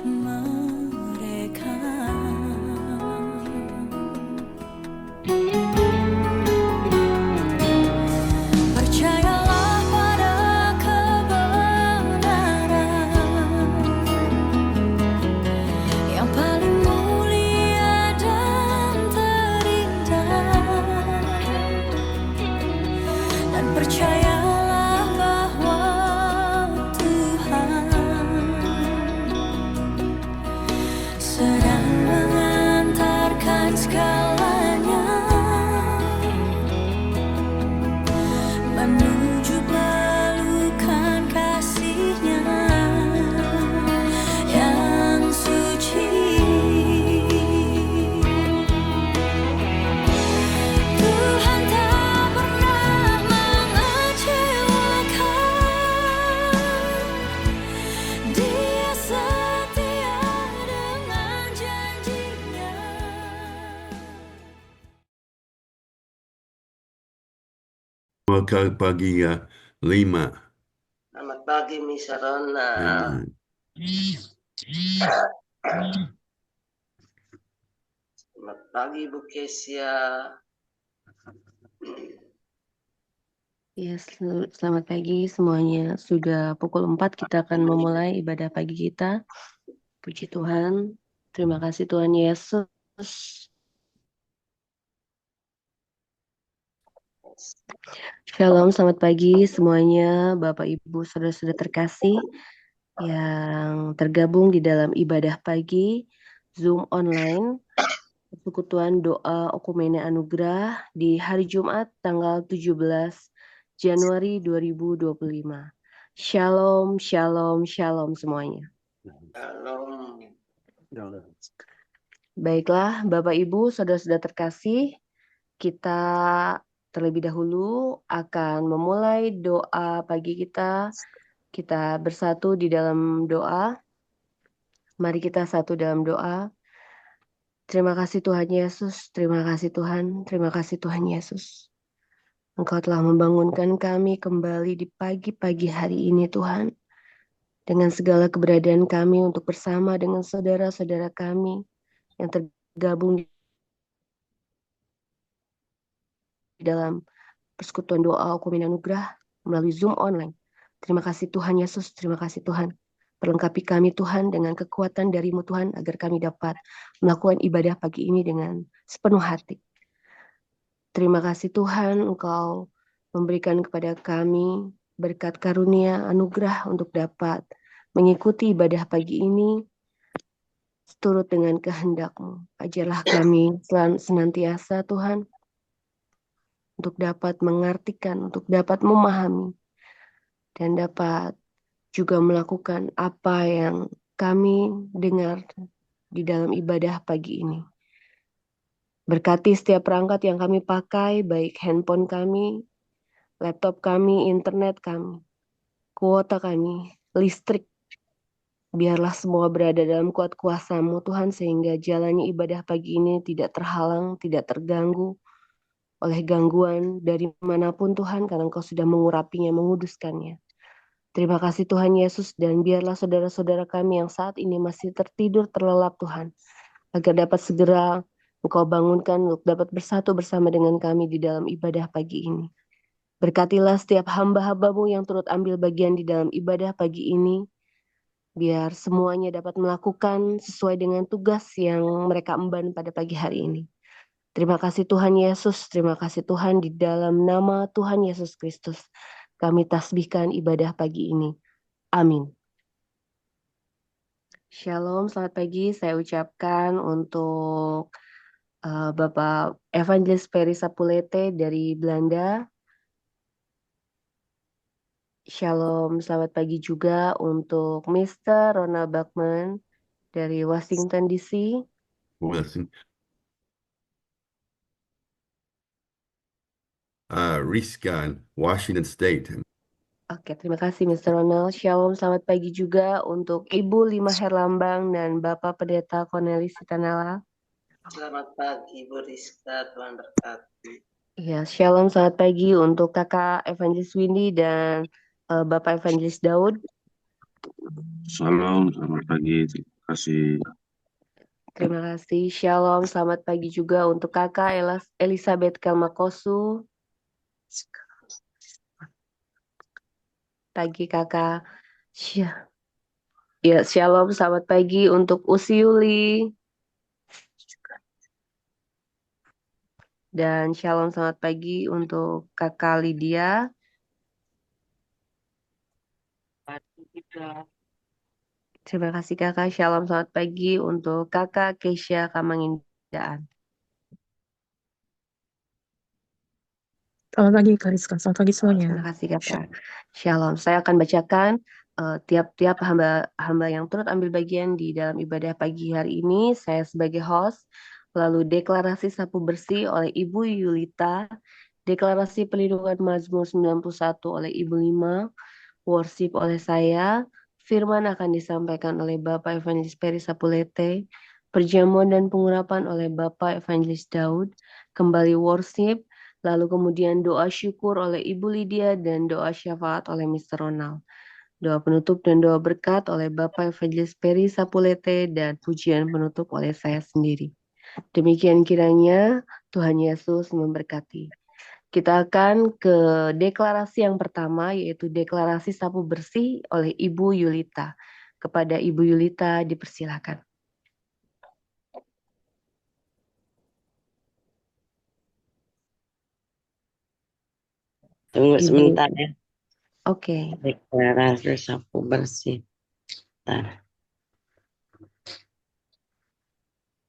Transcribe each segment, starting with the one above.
mereka. Percayalah pada kebenaran yang paling mulia dan terindah, dan percayalah bahwa Tuhan sedang mengantarkan segalanya menuju pelukan kasih-Nya yang suci. Tuhan tak pernah mengecewakan, Dia setia dengan janji-Nya. Selamat pagi 5. Selamat pagi, Miss Rona. Amen. Selamat pagi, Bu Kesia. Ya, selamat pagi semuanya. Sudah pukul 4 kita akan memulai ibadah pagi kita. Puji Tuhan. Terima kasih Tuhan Yesus. Shalom, selamat pagi semuanya, Bapak Ibu, saudara-saudara terkasih yang tergabung di dalam ibadah pagi Zoom online Persekutuan Doa Okumene Anugerah di hari Jumat tanggal 17 Januari 2025. Shalom, shalom, shalom semuanya. Shalom. Baiklah, Bapak Ibu, saudara-saudara terkasih, kita terlebih dahulu akan memulai doa pagi kita. Kita bersatu di dalam doa. Mari kita satu dalam doa. Terima kasih Tuhan Yesus, terima kasih Tuhan, terima kasih Tuhan Yesus. Engkau telah membangunkan kami kembali di pagi-pagi hari ini Tuhan. Dengan segala keberadaan kami untuk bersama dengan saudara-saudara kami yang tergabung di dalam Persekutuan Doa Okumene Anugerah melalui Zoom online. Terima kasih Tuhan Yesus, terima kasih Tuhan. Perlengkapi kami Tuhan dengan kekuatan dari-Mu Tuhan agar kami dapat melakukan ibadah pagi ini dengan sepenuh hati. Terima kasih Tuhan, Engkau memberikan kepada kami berkat karunia anugerah untuk dapat mengikuti ibadah pagi ini seturut dengan kehendak-Mu. Ajarlah kami senantiasa Tuhan untuk dapat mengartikan, untuk dapat memahami, dan dapat juga melakukan apa yang kami dengar di dalam ibadah pagi ini. Berkati setiap perangkat yang kami pakai, baik handphone kami, laptop kami, internet kami, kuota kami, listrik. Biarlah semua berada dalam kuat kuasa-Mu Tuhan, sehingga jalannya ibadah pagi ini tidak terhalang, tidak terganggu oleh gangguan dari manapun Tuhan, karena Engkau sudah mengurapinya, menguduskannya. Terima kasih Tuhan Yesus, dan biarlah saudara-saudara kami yang saat ini masih tertidur terlelap Tuhan, agar dapat segera Engkau bangunkan untuk dapat bersatu bersama dengan kami di dalam ibadah pagi ini. Berkatilah setiap hamba-hamba-Mu yang turut ambil bagian di dalam ibadah pagi ini, biar semuanya dapat melakukan sesuai dengan tugas yang mereka emban pada pagi hari ini. Terima kasih Tuhan Yesus, terima kasih Tuhan, di dalam nama Tuhan Yesus Kristus kami tasbihkan ibadah pagi ini. Amin. Shalom, selamat pagi. Saya ucapkan untuk Bapak Evangelis Ferry Sapulete dari Belanda. Shalom, selamat pagi juga untuk Mr. Ronald Bachman dari Washington DC. Blessing. Riskan, Washington State. Oke, terima kasih Mr. Ronald. Shalom, selamat pagi juga untuk Ibu Lima Herlambang dan Bapak Pendeta Cornelis Sitanala. Selamat pagi, Bu Rizka. Tuhan berkati. Ya, shalom, selamat pagi untuk Kakak Evangelis Windy dan Bapak Evangelis Daud. Shalom, selamat pagi. Terima kasih. Terima kasih. Shalom, selamat pagi juga untuk Kakak Elizabeth Kalmakosu. Pagi Kakak. Ya, Shalom, selamat pagi untuk Usiuli. Dan Shalom, selamat pagi untuk Kakak Lydia. Terima kasih Kakak. Shalom, selamat pagi untuk Kakak Keisha Kamangindaan. Selamat pagi Kak Rizka, selamat pagi semuanya. Terima kasih Kakak. Shalom. Saya akan bacakan tiap-tiap hamba yang turut ambil bagian di dalam ibadah pagi hari ini. Saya sebagai host. Lalu deklarasi sapu bersih oleh Ibu Yulita. Deklarasi perlindungan Mazmur 91 oleh Ibu Lima. Worship oleh saya. Firman akan disampaikan oleh Bapak Evangelis Peri Sapulete. Perjamuan dan pengurapan oleh Bapak Evangelis Daud. Kembali worship. Lalu kemudian doa syukur oleh Ibu Lydia dan doa syafaat oleh Mr. Ronald. Doa penutup dan doa berkat oleh Bapak Evangelis Peri Sapulete dan pujian penutup oleh saya sendiri. Demikian kiranya Tuhan Yesus memberkati. Kita akan ke deklarasi yang pertama yaitu deklarasi sapu bersih oleh Ibu Yulita. Kepada Ibu Yulita dipersilakan. Tunggu Ibu. sebentar ya. Oke. Deklarasi sapu bersih. Bentar.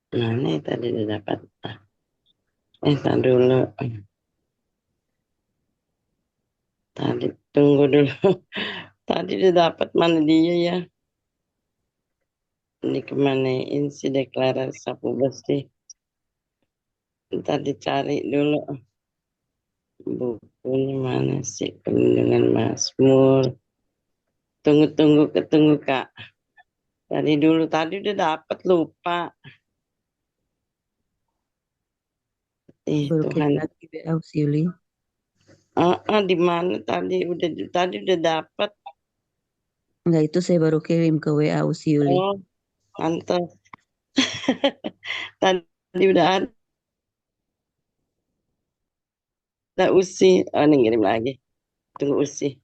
Nah, ini tadi udah dapat. Tar dulu. Tadi tunggu dulu. Tadi udah dapat, mana dia ya? Ini kemanain si deklarasi sapu bersih. Tadi cari dulu. Bukunya mana sih? Perlindungan Mazmur. Tunggu Kak. Tadi udah dapat, lupa. Baru Tuhan. lagi BL Yuli. Di mana tadi udah dapat. Enggak, itu saya baru kirim ke WA Usi Yuli. Oh, mantap. Tadi udah ada Usi. Oh, ini ngirim lagi. Tunggu Usi.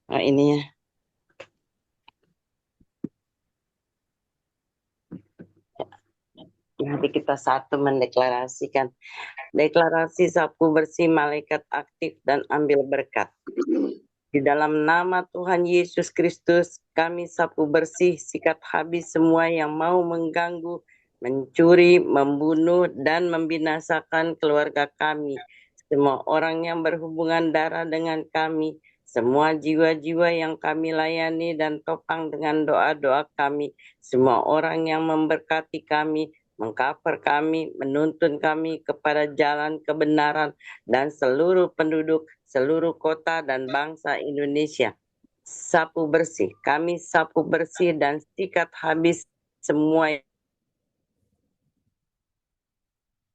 Oh, ini ya. Nanti kita satu mendeklarasikan. Deklarasi sapu bersih malaikat aktif dan ambil berkat. Di dalam nama Tuhan Yesus Kristus, kami sapu bersih, sikat habis semua yang mau mengganggu, mencuri, membunuh, dan membinasakan keluarga kami. Semua orang yang berhubungan darah dengan kami, semua jiwa-jiwa yang kami layani dan topang dengan doa-doa kami, semua orang yang memberkati kami, mengcover kami, menuntun kami kepada jalan kebenaran, dan seluruh penduduk, seluruh kota dan bangsa Indonesia. Sapu bersih, kami sapu bersih dan sikat habis semua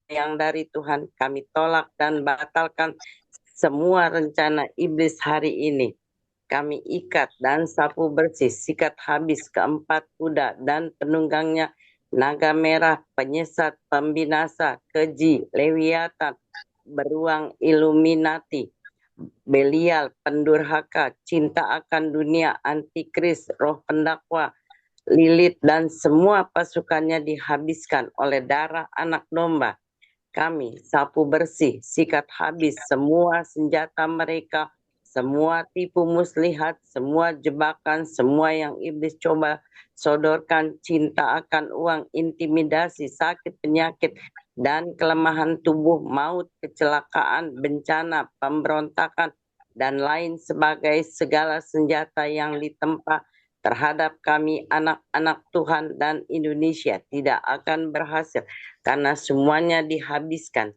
yang dari Tuhan. Kami tolak dan batalkan semua rencana iblis hari ini. Kami ikat dan sapu bersih, sikat habis keempat kuda dan penunggangnya, naga merah, penyesat, pembinasa, keji, lewiatan, beruang Illuminati, Belial, pendurhaka, cinta akan dunia, antikris, roh pendakwa, Lilith, dan semua pasukannya dihabiskan oleh darah anak domba. Kami sapu bersih, sikat habis semua senjata mereka, semua tipu muslihat, semua jebakan, semua yang iblis coba sodorkan, cinta akan uang, intimidasi, sakit, penyakit, dan kelemahan tubuh, maut, kecelakaan, bencana, pemberontakan, dan lain sebagai segala senjata yang ditempa terhadap kami anak-anak Tuhan dan Indonesia tidak akan berhasil karena semuanya dihabiskan.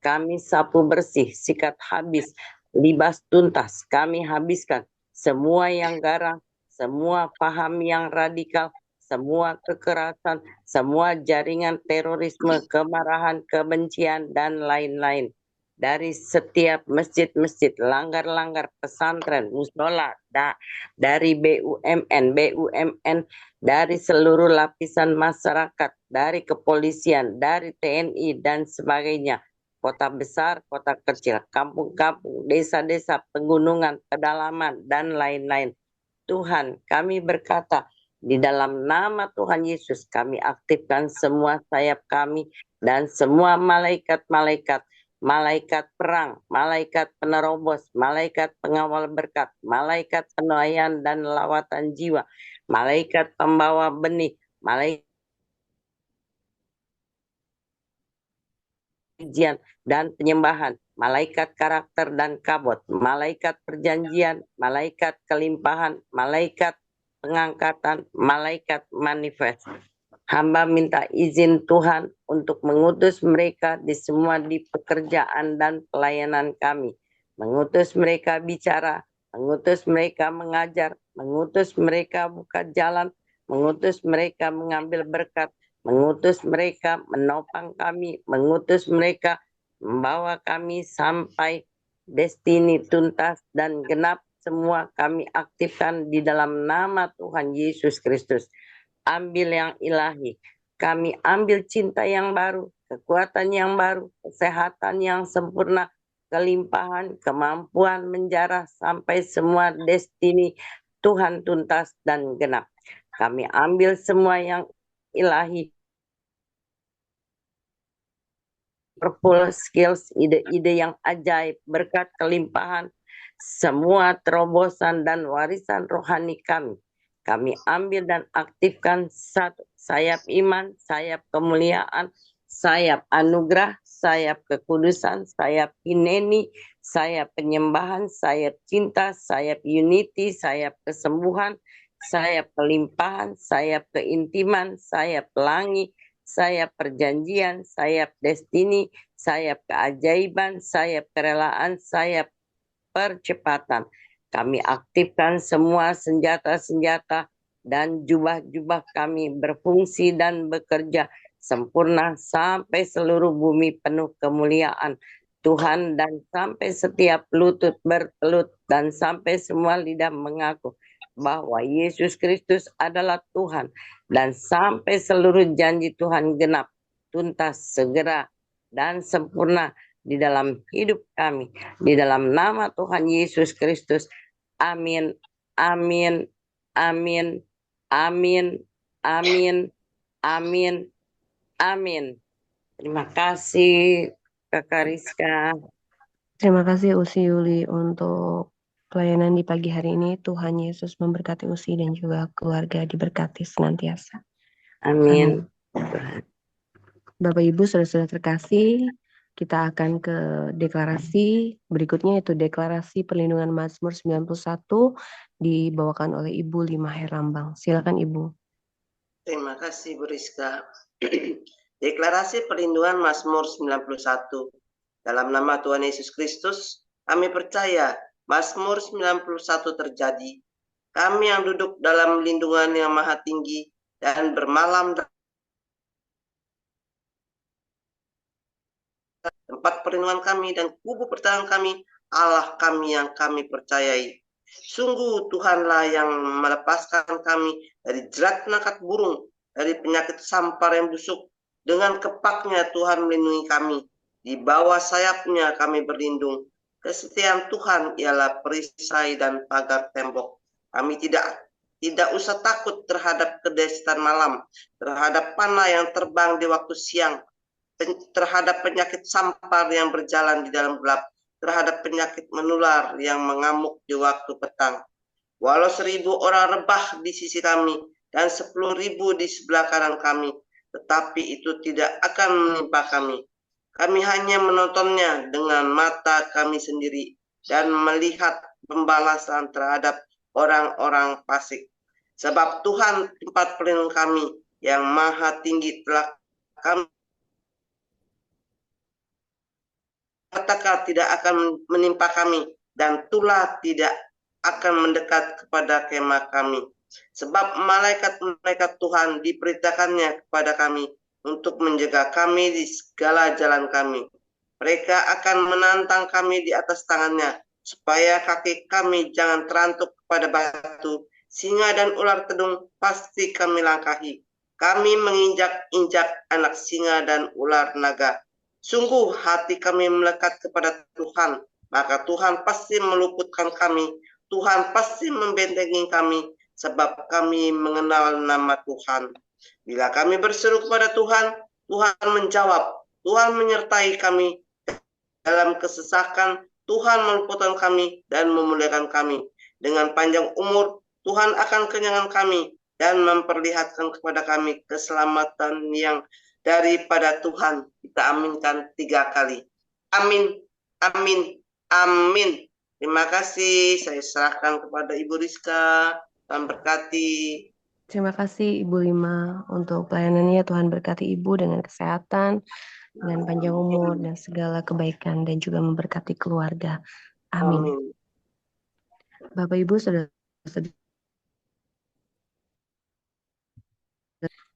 Kami sapu bersih, sikat habis, libas tuntas, kami habiskan semua yang garang, semua paham yang radikal, semua kekerasan, semua jaringan terorisme, kemarahan, kebencian, dan lain-lain. dari setiap masjid-masjid, langgar-langgar pesantren, musola, dari BUMN, dari seluruh lapisan masyarakat, dari kepolisian, dari TNI, dan sebagainya. Kota besar, kota kecil, kampung-kampung, desa-desa, pegunungan, pedalaman, dan lain-lain. Tuhan, kami berkata, di dalam nama Tuhan Yesus, kami aktifkan semua sayap kami dan semua malaikat-malaikat, malaikat perang, malaikat penerobos, malaikat pengawal berkat, malaikat penuaian dan lawatan jiwa, malaikat pembawa benih, malaikat pujian dan penyembahan, malaikat karakter dan kabot, malaikat perjanjian, malaikat kelimpahan, malaikat pengangkatan, malaikat manifest. Hamba minta izin Tuhan untuk mengutus mereka di semua di pekerjaan dan pelayanan kami. Mengutus mereka bicara, mengutus mereka mengajar, mengutus mereka buka jalan, mengutus mereka mengambil berkat, mengutus mereka menopang kami, mengutus mereka membawa kami sampai destiny tuntas dan genap. Semua kami aktifkan di dalam nama Tuhan Yesus Kristus. Ambil yang ilahi, kami ambil cinta yang baru, kekuatan yang baru, kesehatan yang sempurna, kelimpahan, kemampuan menjarah sampai semua destiny Tuhan tuntas dan genap. Kami ambil semua yang ilahi, powerful skills, ide-ide yang ajaib, berkat kelimpahan, semua terobosan dan warisan rohani kami. Kami ambil dan aktifkan satu sayap iman, sayap kemuliaan, sayap anugerah, sayap kekudusan, sayap hineni, sayap penyembahan, sayap cinta, sayap unity, sayap kesembuhan, sayap kelimpahan, sayap keintiman, sayap pelangi, sayap perjanjian, sayap destiny, sayap keajaiban, sayap kerelaan, sayap percepatan. Kami aktifkan semua senjata-senjata dan jubah-jubah kami berfungsi dan bekerja sempurna sampai seluruh bumi penuh kemuliaan Tuhan, dan sampai setiap lutut bertelut dan sampai semua lidah mengaku bahwa Yesus Kristus adalah Tuhan, dan sampai seluruh janji Tuhan genap, tuntas, segera, dan sempurna di dalam hidup kami. Di dalam nama Tuhan Yesus Kristus. Amin, amin, amin, amin, amin, amin, amin. Terima kasih Kakak Rizka. Terima kasih Usi Yuli untuk pelayanan di pagi hari ini. Tuhan Yesus memberkati Usi dan juga keluarga diberkati senantiasa. Amin. Bapak Ibu saudara-saudara terkasih, kita akan ke deklarasi berikutnya, yaitu deklarasi perlindungan Mazmur 91 dibawakan oleh Ibu Lima Herlambang. Silakan Ibu. Terima kasih Bu Rizka. Deklarasi perlindungan Mazmur 91. Dalam nama Tuhan Yesus Kristus, kami percaya Mazmur 91 terjadi. Kami yang duduk dalam lindungan yang maha tinggi dan bermalam tempat perlindungan kami dan kubu pertahanan kami, Allah kami yang kami percayai. Sungguh Tuhanlah yang melepaskan kami dari jerat penakat burung, dari penyakit sampar yang busuk. Dengan kepaknya Tuhan melindungi kami. Di bawah sayapnya kami berlindung. Kesetiaan Tuhan ialah perisai dan pagar tembok. Kami tidak usah takut terhadap kedestan malam, terhadap panah yang terbang di waktu siang, terhadap penyakit sampar yang berjalan di dalam gelap, terhadap penyakit menular yang mengamuk di waktu petang. Walau 1000 orang rebah di sisi kami dan 10.000 di sebelah kanan kami, tetapi itu tidak akan menimpa kami. Kami hanya menontonnya dengan mata kami sendiri dan melihat pembalasan terhadap orang-orang fasik. Sebab Tuhan tempat pelindung kami yang maha tinggi telah kami katakan tidak akan menimpa kami, dan tulah tidak akan mendekat kepada kemah kami. Sebab malaikat-malaikat Tuhan diperintahkannya kepada kami untuk menjaga kami di segala jalan kami. Mereka akan menantang kami di atas tangannya, supaya kaki kami jangan terantuk pada batu. Singa dan ular tedung pasti kami langkahi. Kami menginjak-injak anak singa dan ular naga. Sungguh hati kami melekat kepada Tuhan, maka Tuhan pasti meluputkan kami. Tuhan pasti membentengi kami, sebab kami mengenal nama Tuhan. Bila kami berseru kepada Tuhan, Tuhan menjawab. Tuhan menyertai kami dalam kesesakan. Tuhan meluputkan kami dan memuliakan kami. Dengan panjang umur, Tuhan akan kenyangkan kami dan memperlihatkan kepada kami keselamatan yang daripada Tuhan. Kita aminkan 3 kali. Amin, amin, amin. Terima kasih. Saya serahkan kepada Ibu Rizka. Tuhan berkati. Terima kasih Ibu Lima untuk pelayanannya. Tuhan berkati Ibu dengan kesehatan, dengan panjang umur dan segala kebaikan, dan juga memberkati keluarga. Amin. Amin. Bapak Ibu sudah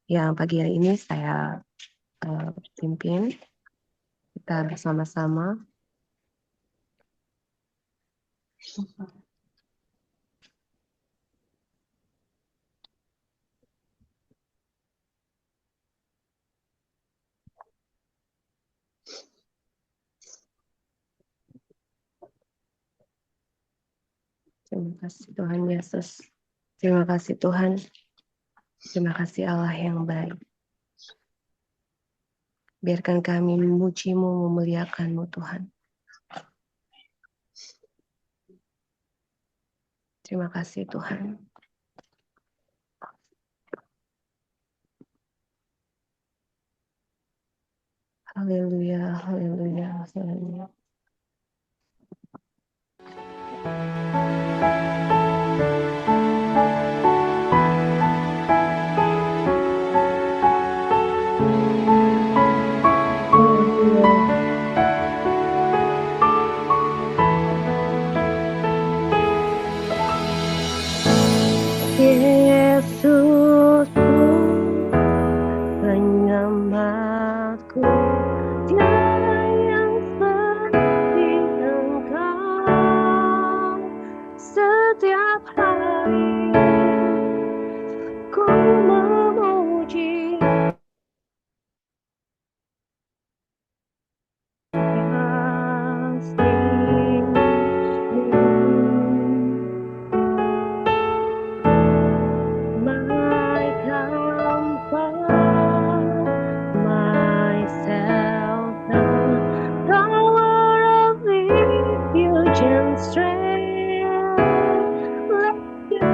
yang pagi hari ini saya pimpin, kita bersama-sama terima kasih Tuhan Yesus. Terima kasih Tuhan. Terima kasih Allah yang baik. Biarkan kami memuji-Mu, memuliakan-Mu Tuhan. Terima kasih Tuhan. Haleluya, haleluya, haleluya. Yesusku, penyelamatku, tiada yang seperti Engkau. Setiap hari ku memuji my comfort, my shelter, tower of refuge and strength. Let your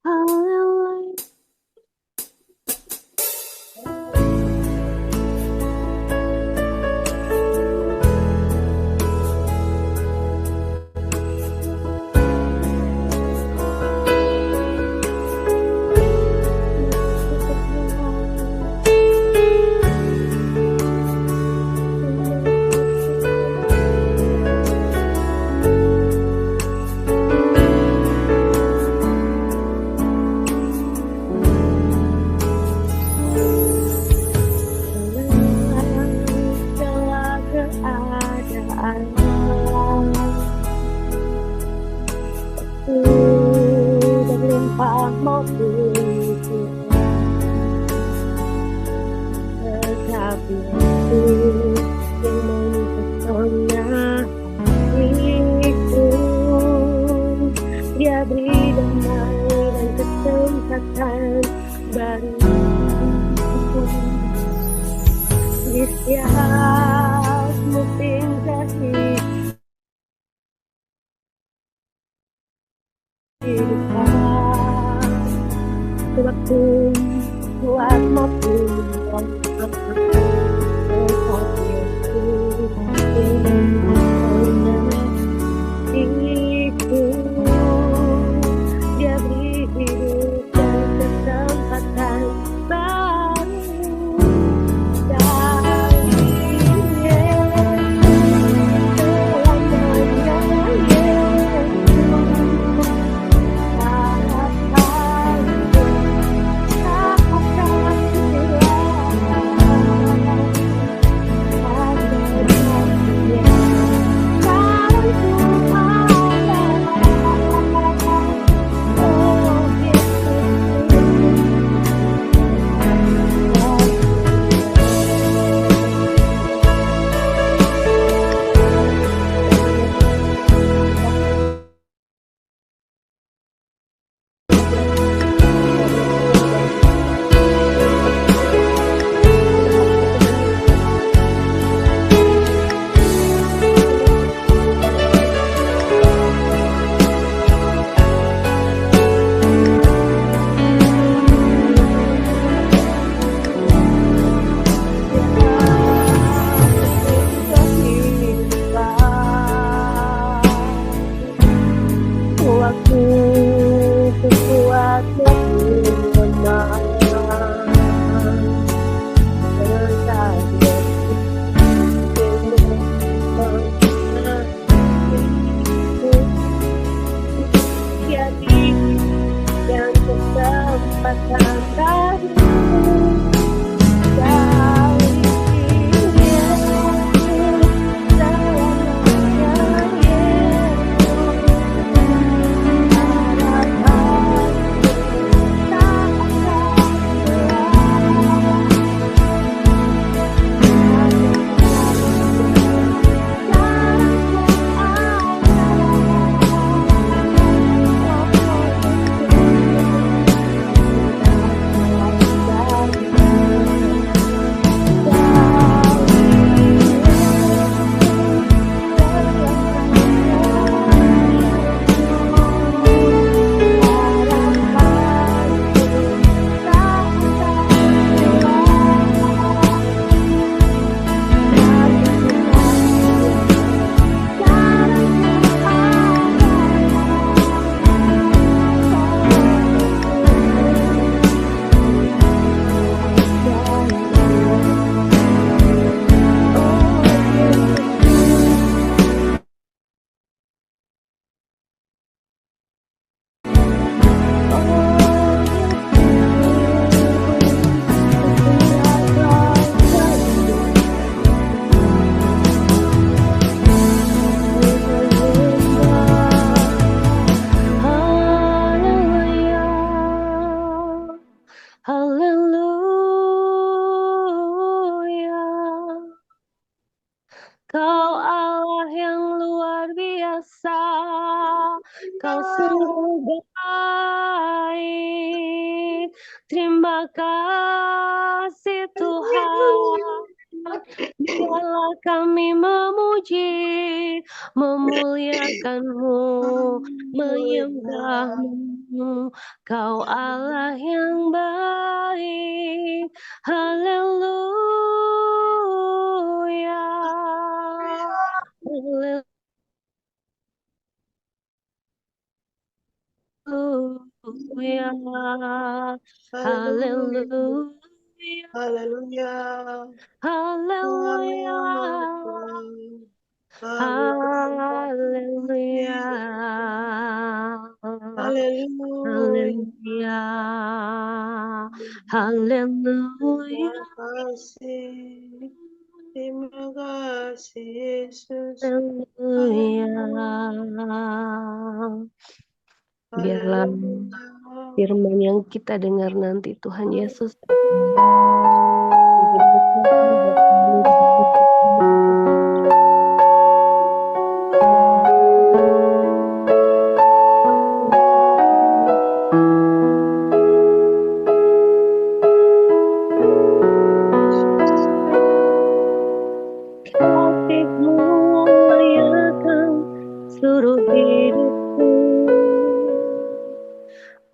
Haleluya. Segala keadaan berlimpah maupun tetapi itu yang mempesona hatiku. Dia beri damai dan kesempatan baru di setiap musim kehidupan. Waktu kuat maupun tetapi itu yang mempesona hatiku. Dia beri hidup dan kesempatan baru dari Yesus, selamanya Yesus. Harapanku tak akan waktu sesuatu lemah jadi yang kesempatan baru dari Yesus, selamanya Yesus. Haleluya, Kau Allah yang luar biasa, Kau sungguh baik. Terima kasih Tuhan, kami memuji, memuliakan-Mu, menyembah-Mu. Kau Allah yang baik. Haleluya. Haleluya. Haleluya. Haleluya. Haleluya. Haleluya. Haleluya. Haleluya. Terima kasih Yesus. Haleluya. Biarlah Haleluya. firman yang kita dengar nanti Tuhan Yesus kasih-Mu layakan seluruh hidupku,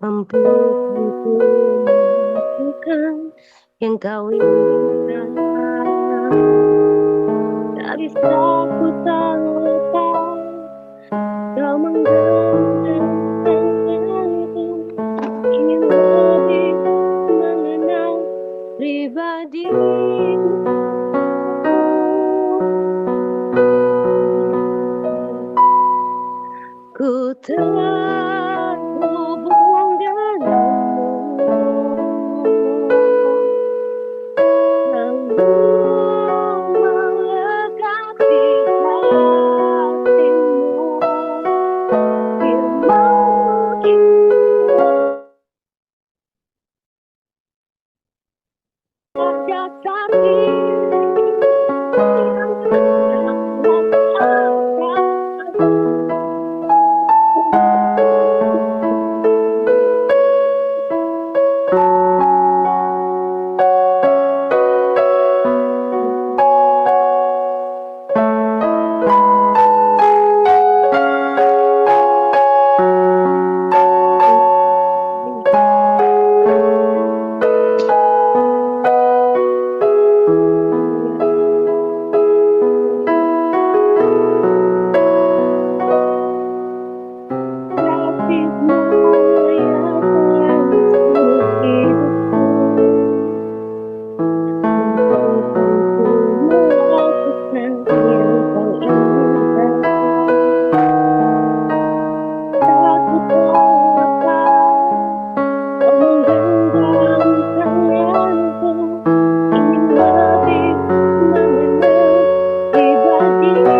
mampu untuk melakukan yang Kau inginkan. Tak bisa ku tahu Kau menggenggam tanganku, ingin lebih mengenal pribadi-Mu. Ku terhubung denganmu, selalu melekat di kasih-Mu. Firman-Mu itu dasar hidup yang tidak akan. Kasih-Mu layakan seluruh hidupku, mampu melakukan yang Kau inginkan. Tak ku tahu Kau menggenggam tanganku, ingin lebih mengenal pribadi-Mu.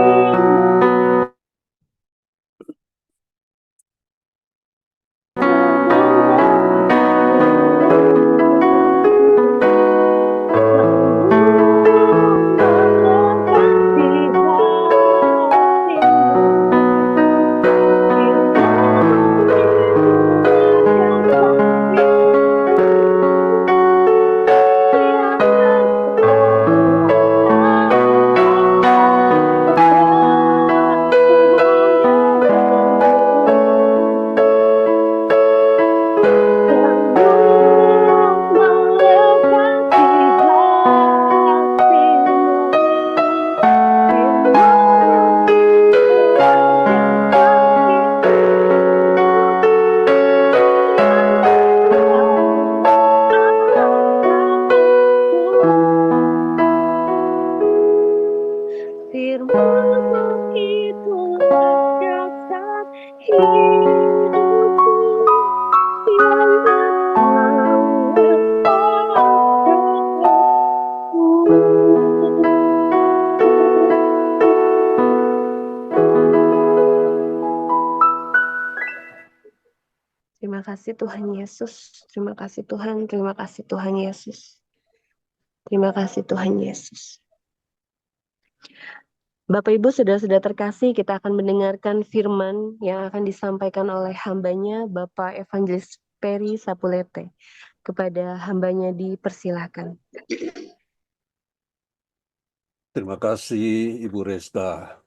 Firman-Mu itulah dasar hidupku yang Terima kasih Tuhan Yesus. Terima kasih Tuhan. Terima kasih Tuhan Yesus. Terima kasih Tuhan Yesus. Bapak Ibu saudara-saudara terkasih, kita akan mendengarkan firman yang akan disampaikan oleh hambanya Bapak Evangelis Peri Sapulete. Kepada hambanya dipersilahkan. Terima kasih Ibu Reska.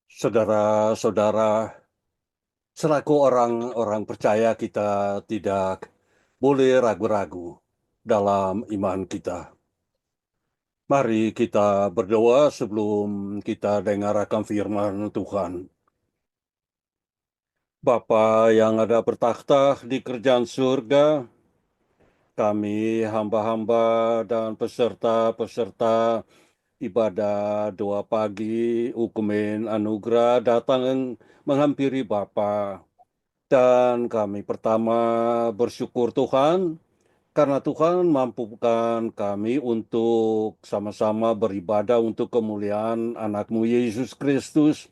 Saudara-saudara, selaku orang-orang percaya kita tidak boleh ragu-ragu dalam iman kita. Mari kita berdoa sebelum kita dengarkan firman Tuhan. Bapa yang ada bertakhta di kerajaan surga, kami hamba-hamba dan peserta-peserta ibadah doa pagi Ukumen Anugerah datang menghampiri Bapa. Dan kami pertama bersyukur Tuhan karena Tuhan mampukan kami untuk sama-sama beribadah untuk kemuliaan anak-Mu Yesus Kristus.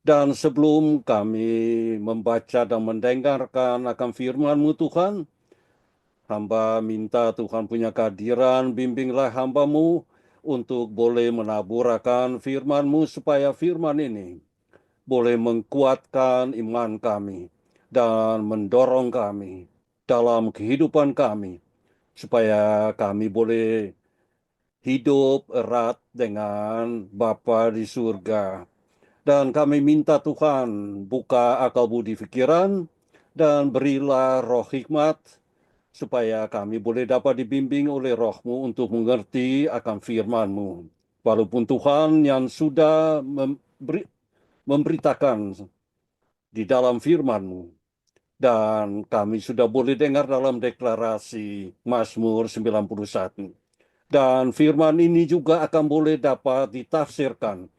Dan sebelum kami membaca dan mendengarkan akan firman-Mu Tuhan, hamba minta Tuhan punya kehadiran, bimbinglah hamba-Mu untuk boleh menaburkan firman-Mu supaya firman ini boleh menguatkan iman kami dan mendorong kami dalam kehidupan kami supaya kami boleh hidup erat dengan Bapa di surga. Dan kami minta Tuhan buka akal budi pikiran dan berilah roh hikmat supaya kami boleh dapat dibimbing oleh roh-Mu untuk mengerti akan firman-Mu. Walaupun Tuhan yang sudah memberitakan di dalam firman-Mu, dan kami sudah boleh dengar dalam deklarasi Mazmur 91. Dan firman ini juga akan boleh dapat ditafsirkan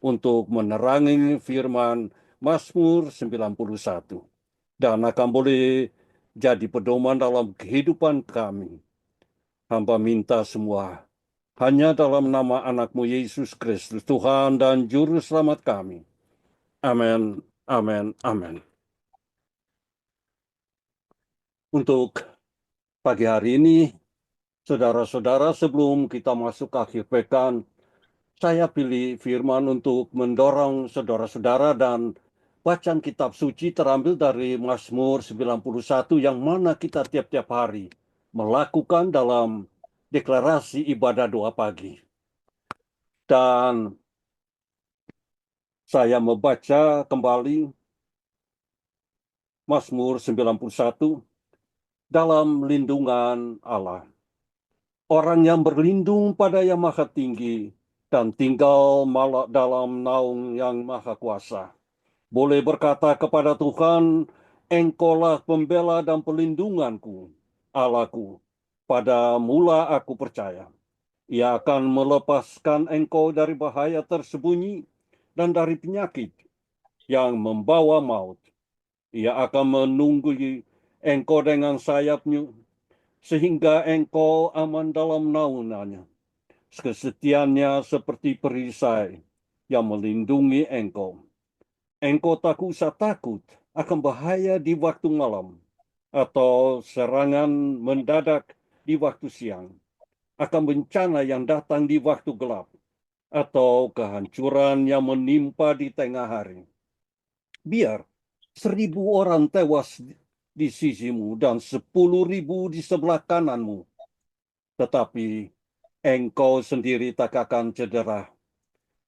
untuk menerangi firman Mazmur 91. Dan akan boleh jadi pedoman dalam kehidupan kami. Hamba minta semua hanya dalam nama anak-Mu Yesus Kristus, Tuhan dan Juru Selamat kami. Amin, amin, amin. Untuk pagi hari ini, saudara-saudara, sebelum kita masuk ke akhir pekan, saya pilih firman untuk mendorong saudara-saudara dan bacaan kitab suci terambil dari Mazmur 91 yang mana kita tiap-tiap hari melakukan dalam deklarasi ibadah doa pagi. Dan saya membaca kembali Mazmur 91 dalam lindungan Allah. Orang yang berlindung pada Yang Maha Tinggi dan tinggal dalam naung Yang Maha Kuasa, boleh berkata kepada Tuhan, Engkaulah pembela dan pelindunganku, Allahku, pada mula aku percaya. Ia akan melepaskan engkau dari bahaya tersembunyi dan dari penyakit yang membawa maut. Ia akan menunggui engkau dengan sayapnya, sehingga engkau aman dalam naungannya. Kesetiaannya seperti perisai yang melindungi engkau. Engkau tak usah takut akan bahaya di waktu malam, atau serangan mendadak di waktu siang, akan bencana yang datang di waktu gelap, atau kehancuran yang menimpa di tengah hari. Biar 1.000 orang tewas di sisimu dan 10.000 di sebelah kananmu, tetapi engkau sendiri tak akan cedera.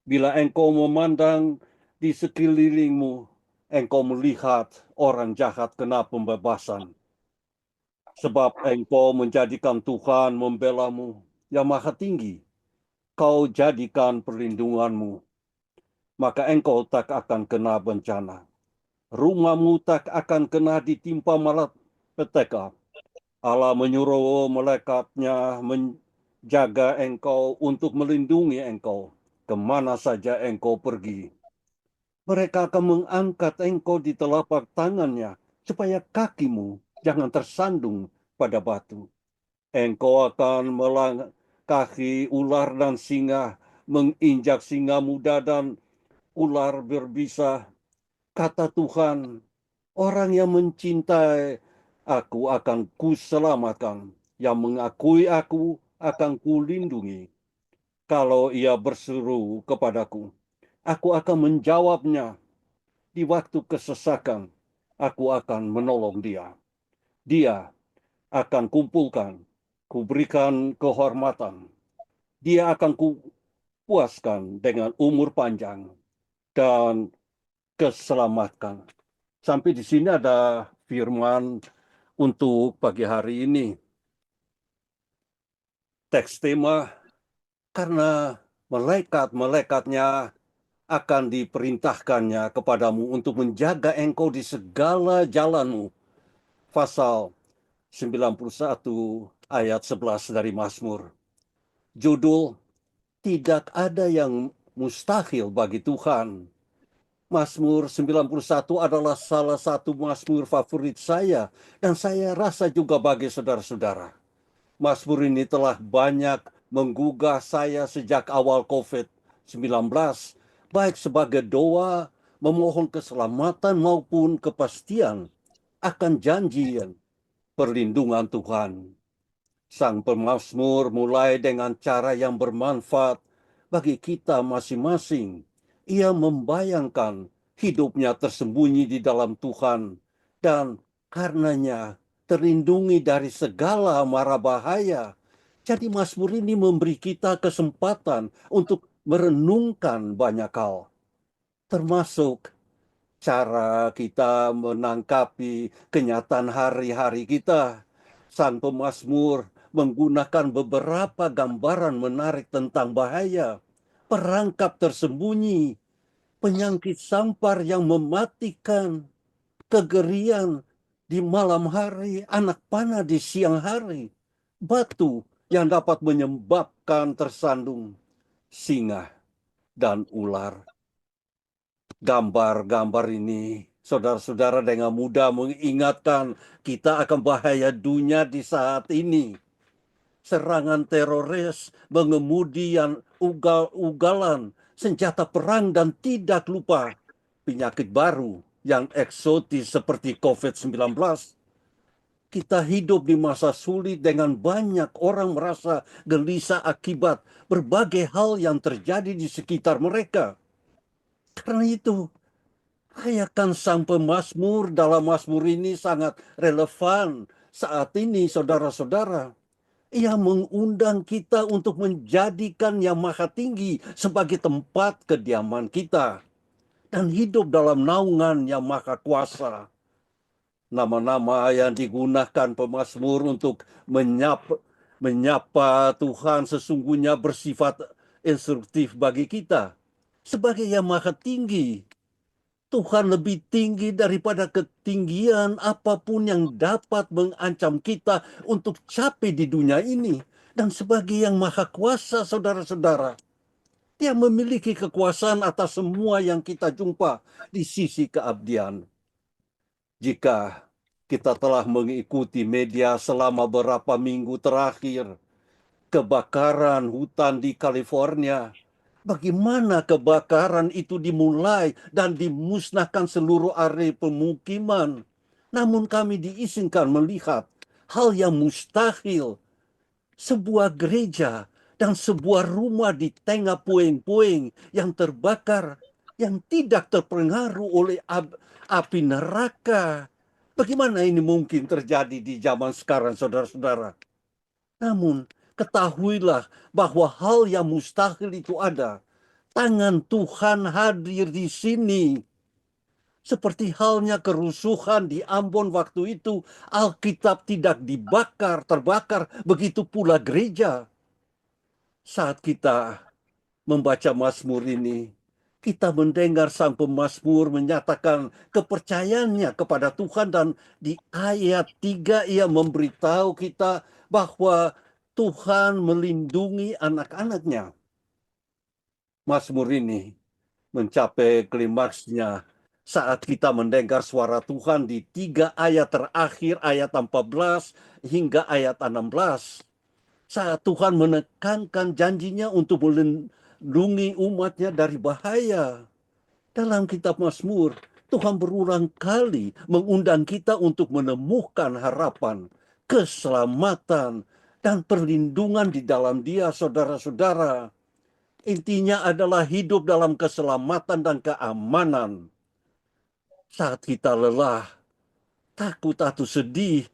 Bila engkau memandang di sekelilingmu, engkau melihat orang jahat kena pembebasan. Sebab engkau menjadikan Tuhan membelamu Yang Maha Tinggi, kau jadikan perlindunganmu, maka engkau tak akan kena bencana. Rumahmu tak akan kena ditimpa malapetaka. Allah menyuruh malaikatnya menjaga engkau untuk melindungi engkau kemana saja engkau pergi. Mereka akan mengangkat engkau di telapak tangannya supaya kakimu jangan tersandung pada batu. Engkau akan melangkahi ular dan singa, menginjak singa muda dan ular berbisa. Kata Tuhan, orang yang mencintai aku akan kuselamatkan, yang mengakui aku akan kulindungi. Kalau ia berseru kepadaku, aku akan menjawabnya. Di waktu kesesakan, aku akan menolong dia. Dia akan kumpulkan, kuberikan kehormatan. Dia akan puaskan dengan umur panjang dan keselamatan. Sampai di sini ada firman untuk pagi hari ini. Teks tema, karena malaikat-malaikatnya akan diperintahkannya kepadamu untuk menjaga engkau di segala jalanmu. Pasal 91 ayat 11 dari Mazmur. Judul, tidak ada yang mustahil bagi Tuhan. Mazmur 91 adalah salah satu mazmur favorit saya, dan saya rasa juga bagi saudara-saudara. Mazmur ini telah banyak menggugah saya sejak awal COVID-19, baik sebagai doa, memohon keselamatan maupun kepastian akan janji perlindungan Tuhan. Sang pemazmur mulai dengan cara yang bermanfaat bagi kita masing-masing. Ia membayangkan hidupnya tersembunyi di dalam Tuhan dan karenanya terlindungi dari segala mara bahaya. Jadi mazmur ini memberi kita kesempatan untuk merenungkan banyak hal, termasuk cara kita menangkapi kenyataan hari-hari kita. Sang pemazmur menggunakan beberapa gambaran menarik tentang bahaya, perangkap tersembunyi, penyakit sampar yang mematikan, kegerian di malam hari, anak panah di siang hari, batu yang dapat menyebabkan tersandung singa dan ular. Gambar-gambar ini, saudara-saudara, dengan mudah mengingatkan kita akan bahaya dunia di saat ini. Serangan teroris, mengemudi yang ugal-ugalan, senjata perang, dan tidak lupa penyakit baru yang eksotis seperti COVID-19. Kita hidup di masa sulit dengan banyak orang merasa gelisah akibat berbagai hal yang terjadi di sekitar mereka. Karena itu, ayakan sang pemazmur dalam mazmur ini sangat relevan saat ini, saudara-saudara. Ia mengundang kita untuk menjadikan Yang Maha Tinggi sebagai tempat kediaman kita dan hidup dalam naungan Yang Maha Kuasa. Nama-nama yang digunakan pemazmur untuk menyapa Tuhan sesungguhnya bersifat instruktif bagi kita. Sebagai Yang Maha Tinggi, Tuhan lebih tinggi daripada ketinggian apapun yang dapat mengancam kita untuk capai di dunia ini. Dan sebagai Yang Maha Kuasa, saudara-saudara, Dia memiliki kekuasaan atas semua yang kita jumpa di sisi keabdian. Jika kita telah mengikuti media selama beberapa minggu terakhir, kebakaran hutan di California, bagaimana kebakaran itu dimulai dan dimusnahkan seluruh area pemukiman. Namun kami diizinkan melihat hal yang mustahil. Sebuah gereja dan sebuah rumah di tengah puing-puing yang terbakar, yang tidak terpengaruh oleh api neraka. Bagaimana ini mungkin terjadi di zaman sekarang, saudara-saudara? Namun, ketahuilah bahwa hal yang mustahil itu ada. Tangan Tuhan hadir di sini. Seperti halnya kerusuhan di Ambon waktu itu, Alkitab tidak terbakar, begitu pula gereja. Saat kita membaca Mazmur ini, kita mendengar sang pemazmur menyatakan kepercayaannya kepada Tuhan, dan di ayat 3 ia memberitahu kita bahwa Tuhan melindungi anak-anaknya. Mazmur ini mencapai klimaksnya saat kita mendengar suara Tuhan di 3 ayat terakhir, ayat 14 hingga ayat 16. Saat Tuhan menekankan janjinya untuk melindungi umatnya dari bahaya. Dalam kitab Mazmur, Tuhan berulang kali mengundang kita untuk menemukan harapan, keselamatan, dan perlindungan di dalam Dia, saudara-saudara. Intinya adalah hidup dalam keselamatan dan keamanan. Saat kita lelah, takut atau sedih,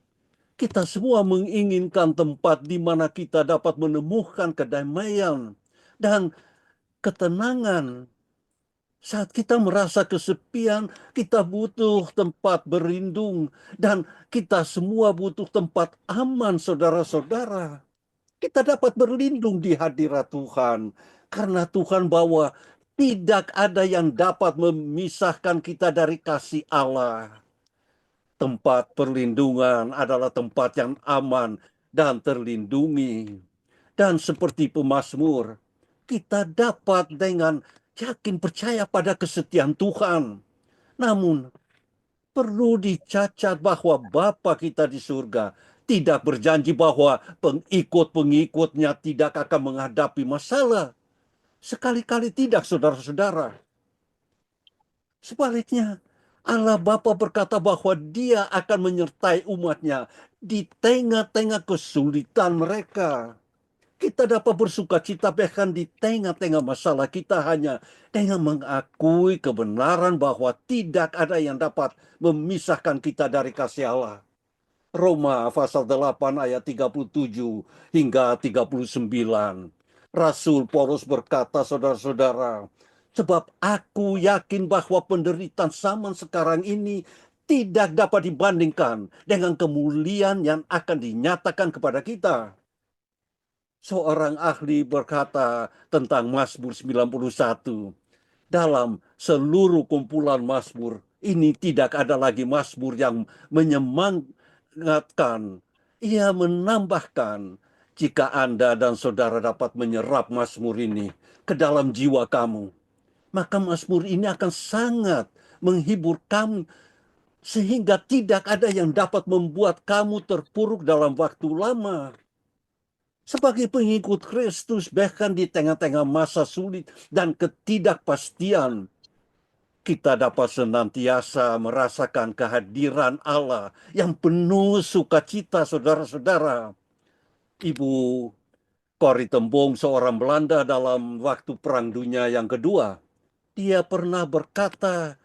kita semua menginginkan tempat di mana kita dapat menemukan kedamaian. Dan ketenangan. Saat kita merasa kesepian, kita butuh tempat berlindung. Dan kita semua butuh tempat aman, saudara-saudara. Kita dapat berlindung di hadirat Tuhan. Karena Tuhan bahwa tidak ada yang dapat memisahkan kita dari kasih Allah. Tempat perlindungan adalah tempat yang aman dan terlindungi. Dan seperti pemazmur, kita dapat dengan yakin percaya pada kesetiaan Tuhan. Namun, perlu dicatat bahwa Bapa kita di surga tidak berjanji bahwa pengikut-pengikutnya tidak akan menghadapi masalah. Sekali-kali tidak, saudara-saudara. Sebaliknya, Allah Bapa berkata bahwa Dia akan menyertai umatnya di tengah-tengah kesulitan mereka. Kita dapat bersuka cita bahkan di tengah-tengah masalah kita hanya dengan mengakui kebenaran bahwa tidak ada yang dapat memisahkan kita dari kasih Allah. Roma pasal 8 ayat 37 hingga 39. Rasul Paulus berkata, saudara-saudara, sebab aku yakin bahwa penderitaan zaman sekarang ini tidak dapat dibandingkan dengan kemuliaan yang akan dinyatakan kepada kita. Seorang ahli berkata tentang Mazmur 91. Dalam seluruh kumpulan Mazmur, ini tidak ada lagi Mazmur yang menyemangatkan. Ia menambahkan, jika Anda dan saudara dapat menyerap Mazmur ini ke dalam jiwa kamu, maka Mazmur ini akan sangat menghibur kamu, sehingga tidak ada yang dapat membuat kamu terpuruk dalam waktu lama. Sebagai pengikut Kristus, bahkan di tengah-tengah masa sulit dan ketidakpastian, kita dapat senantiasa merasakan kehadiran Allah yang penuh sukacita, saudara-saudara. Ibu Corrie ten Boom, seorang Belanda dalam waktu Perang Dunia yang kedua, dia pernah berkata,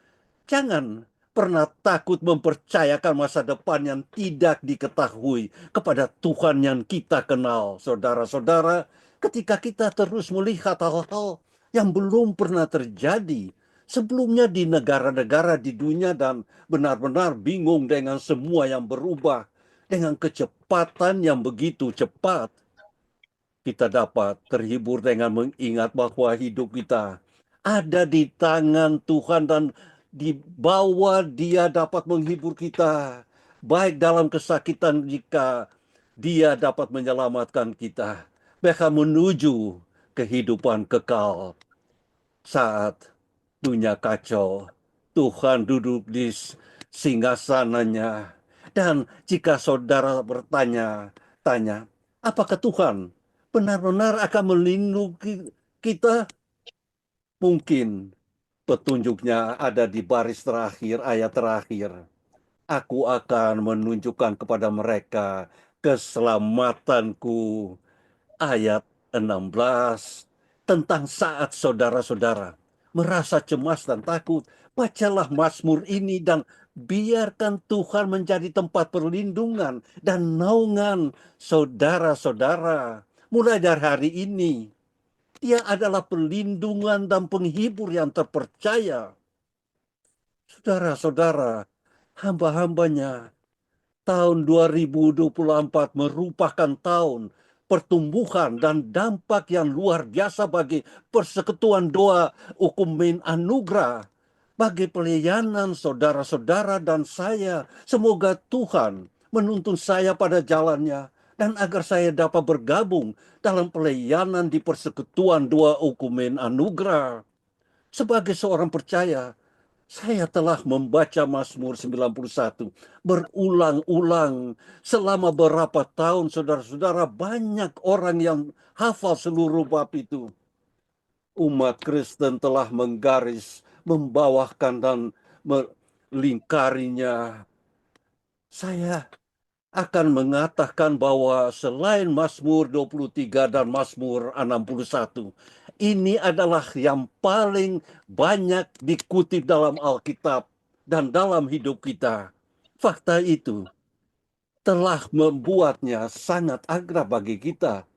jangan pernah takut mempercayakan masa depan yang tidak diketahui kepada Tuhan yang kita kenal. Saudara-saudara, ketika kita terus melihat hal-hal yang belum pernah terjadi sebelumnya di negara-negara di dunia dan benar-benar bingung dengan semua yang berubah dengan kecepatan yang begitu cepat, kita dapat terhibur dengan mengingat bahwa hidup kita ada di tangan Tuhan dan di bawah Dia dapat menghibur kita, baik dalam kesakitan jika Dia dapat menyelamatkan kita, bahkan menuju kehidupan kekal. Saat dunia kacau, Tuhan duduk di singgasananya. Dan jika saudara tanya, apakah Tuhan benar-benar akan melindungi kita? Mungkin petunjuknya ada di baris terakhir, ayat terakhir. Aku akan menunjukkan kepada mereka keselamatanku. Ayat 16. Tentang saat saudara-saudara merasa cemas dan takut, bacalah Mazmur ini dan biarkan Tuhan menjadi tempat perlindungan dan naungan saudara-saudara. Mulai dari hari ini, Dia adalah perlindungan dan penghibur yang terpercaya. Saudara-saudara, hamba-hambanya, tahun 2024 merupakan tahun pertumbuhan dan dampak yang luar biasa bagi persekutuan doa ukumen anugerah, bagi pelayanan saudara-saudara dan saya. Semoga Tuhan menuntun saya pada jalannya, dan agar saya dapat bergabung dalam pelayanan di persekutuan doa ukumen anugerah. Sebagai seorang percaya, saya telah membaca Mazmur 91 berulang-ulang selama beberapa tahun, saudara-saudara. Banyak orang yang hafal seluruh bab itu. Umat Kristen telah menggaris, membawakan dan melingkarinya. Saya akan mengatakan bahwa selain Mazmur 23 dan Mazmur 61, ini adalah yang paling banyak dikutip dalam Alkitab dan dalam hidup kita. Fakta itu telah membuatnya sangat akrab bagi kita.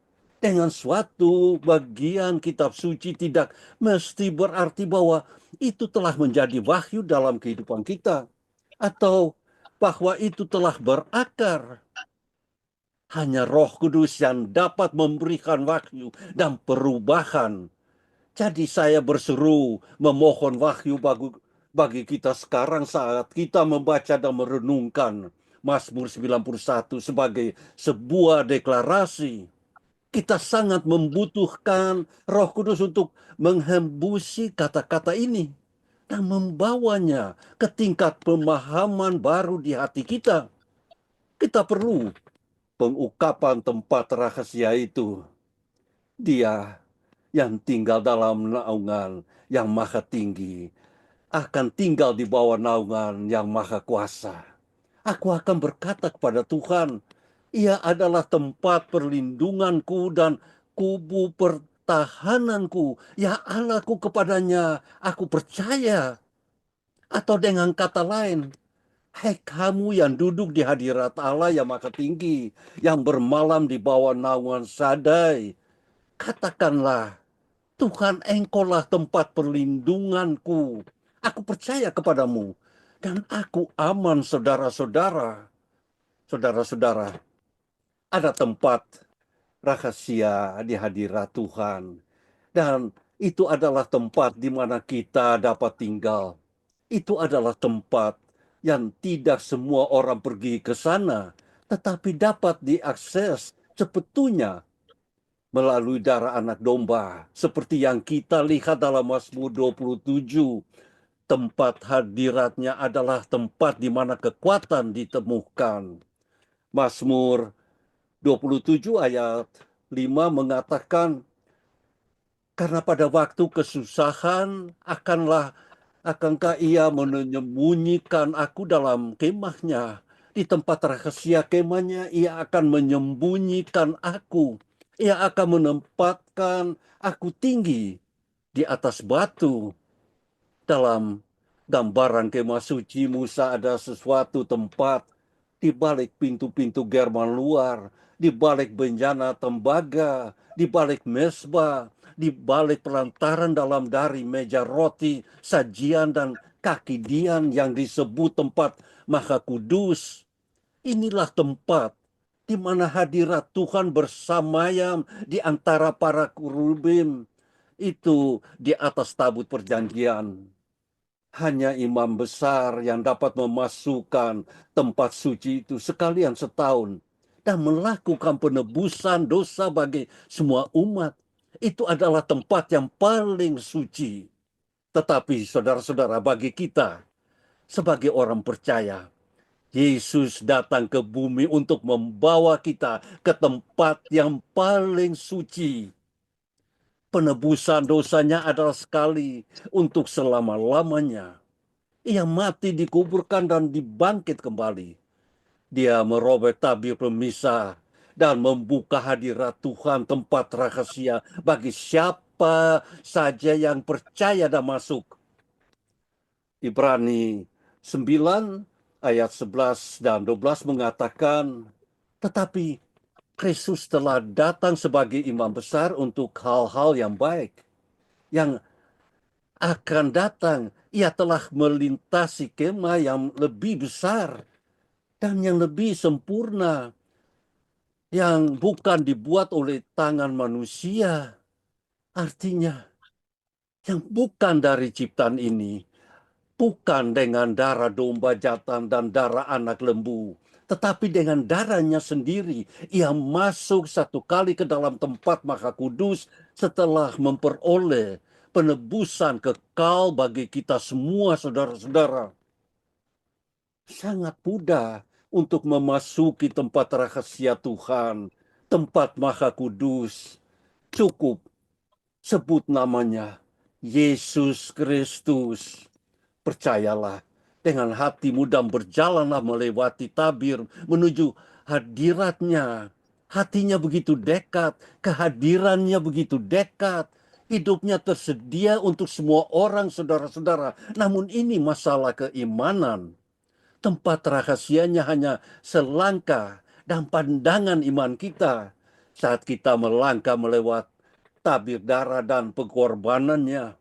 dengan suatu bagian kitab suci tidak mesti berarti bahwa itu telah menjadi wahyu dalam kehidupan kita, atau bahwa itu telah berakar. Hanya Roh Kudus yang dapat memberikan wahyu dan perubahan. Jadi saya berseru memohon wahyu bagi kita sekarang saat kita membaca dan merenungkan Mazmur 91 sebagai sebuah deklarasi. Kita sangat membutuhkan Roh Kudus untuk menghembusi kata-kata ini dan membawanya ke tingkat pemahaman baru di hati kita. Kita perlu pengungkapan tempat rahasia itu. Dia yang tinggal dalam naungan yang maha tinggi akan tinggal di bawah naungan yang maha kuasa. Aku akan berkata kepada Tuhan, Ia adalah tempat perlindunganku dan kubu pertahananku. Ya Allahku, kepadanya aku percaya. Atau dengan kata lain, hai kamu yang duduk di hadirat Allah yang maha tinggi, yang bermalam di bawah naungan Sadai, katakanlah, Tuhan, Engkaulah tempat perlindunganku. Aku percaya kepadamu dan aku aman, saudara-saudara. Saudara-saudara, ada tempat rahasia di hadirat Tuhan. Dan itu adalah tempat di mana kita dapat tinggal. Itu adalah tempat yang tidak semua orang pergi ke sana, tetapi dapat diakses sebetulnya melalui darah anak domba. Seperti yang kita lihat dalam Mazmur 27, tempat hadiratnya adalah tempat di mana kekuatan ditemukan. Mazmur 27 ayat 5 mengatakan, karena pada waktu kesusahan akankah ia menyembunyikan aku dalam kemahnya. Di tempat rahasia kemahnya ia akan menyembunyikan aku. Ia akan menempatkan aku tinggi di atas batu. Dalam gambaran kemah suci Musa ada sesuatu tempat di balik pintu-pintu gerbang luar, di balik bencana tembaga, di balik mesbah, di balik pelantaran dalam dari meja roti, sajian dan kaki dian yang disebut tempat maha kudus. Inilah tempat di mana hadirat Tuhan bersamayam di antara para kerubim itu di atas tabut perjanjian. Hanya imam besar yang dapat memasukkan tempat suci itu sekalian setahun dan melakukan penebusan dosa bagi semua umat. Itu adalah tempat yang paling suci. Tetapi saudara-saudara, bagi kita sebagai orang percaya, Yesus datang ke bumi untuk membawa kita ke tempat yang paling suci. Penebusan dosanya adalah sekali untuk selama-lamanya. Ia mati, dikuburkan, dan dibangkit kembali. Dia merobek tabir pemisah dan membuka hadirat Tuhan, tempat rahasia bagi siapa saja yang percaya dan masuk. Ibrani 9 ayat 11 dan 12 mengatakan, tetapi Kristus telah datang sebagai imam besar untuk hal-hal yang baik, yang akan datang. Ia telah melintasi kemah yang lebih besar dan yang lebih sempurna, yang bukan dibuat oleh tangan manusia. Artinya, yang bukan dari ciptaan ini, bukan dengan darah domba jantan dan darah anak lembu, tetapi dengan darahnya sendiri. Ia masuk satu kali ke dalam tempat maha kudus setelah memperoleh penebusan kekal bagi kita semua, saudara-saudara. Sangat mudah untuk memasuki tempat rahasia Tuhan, tempat maha kudus. Cukup sebut namanya, Yesus Kristus. Percayalah dengan hatimu dan berjalanlah melewati tabir menuju hadiratnya. Hatinya begitu dekat, kehadirannya begitu dekat. Hidupnya tersedia untuk semua orang, saudara-saudara. Namun ini masalah keimanan. Tempat rahasianya hanya selangkah dan pandangan iman kita. saat kita melangkah melewat tabir darah dan pengorbanannya.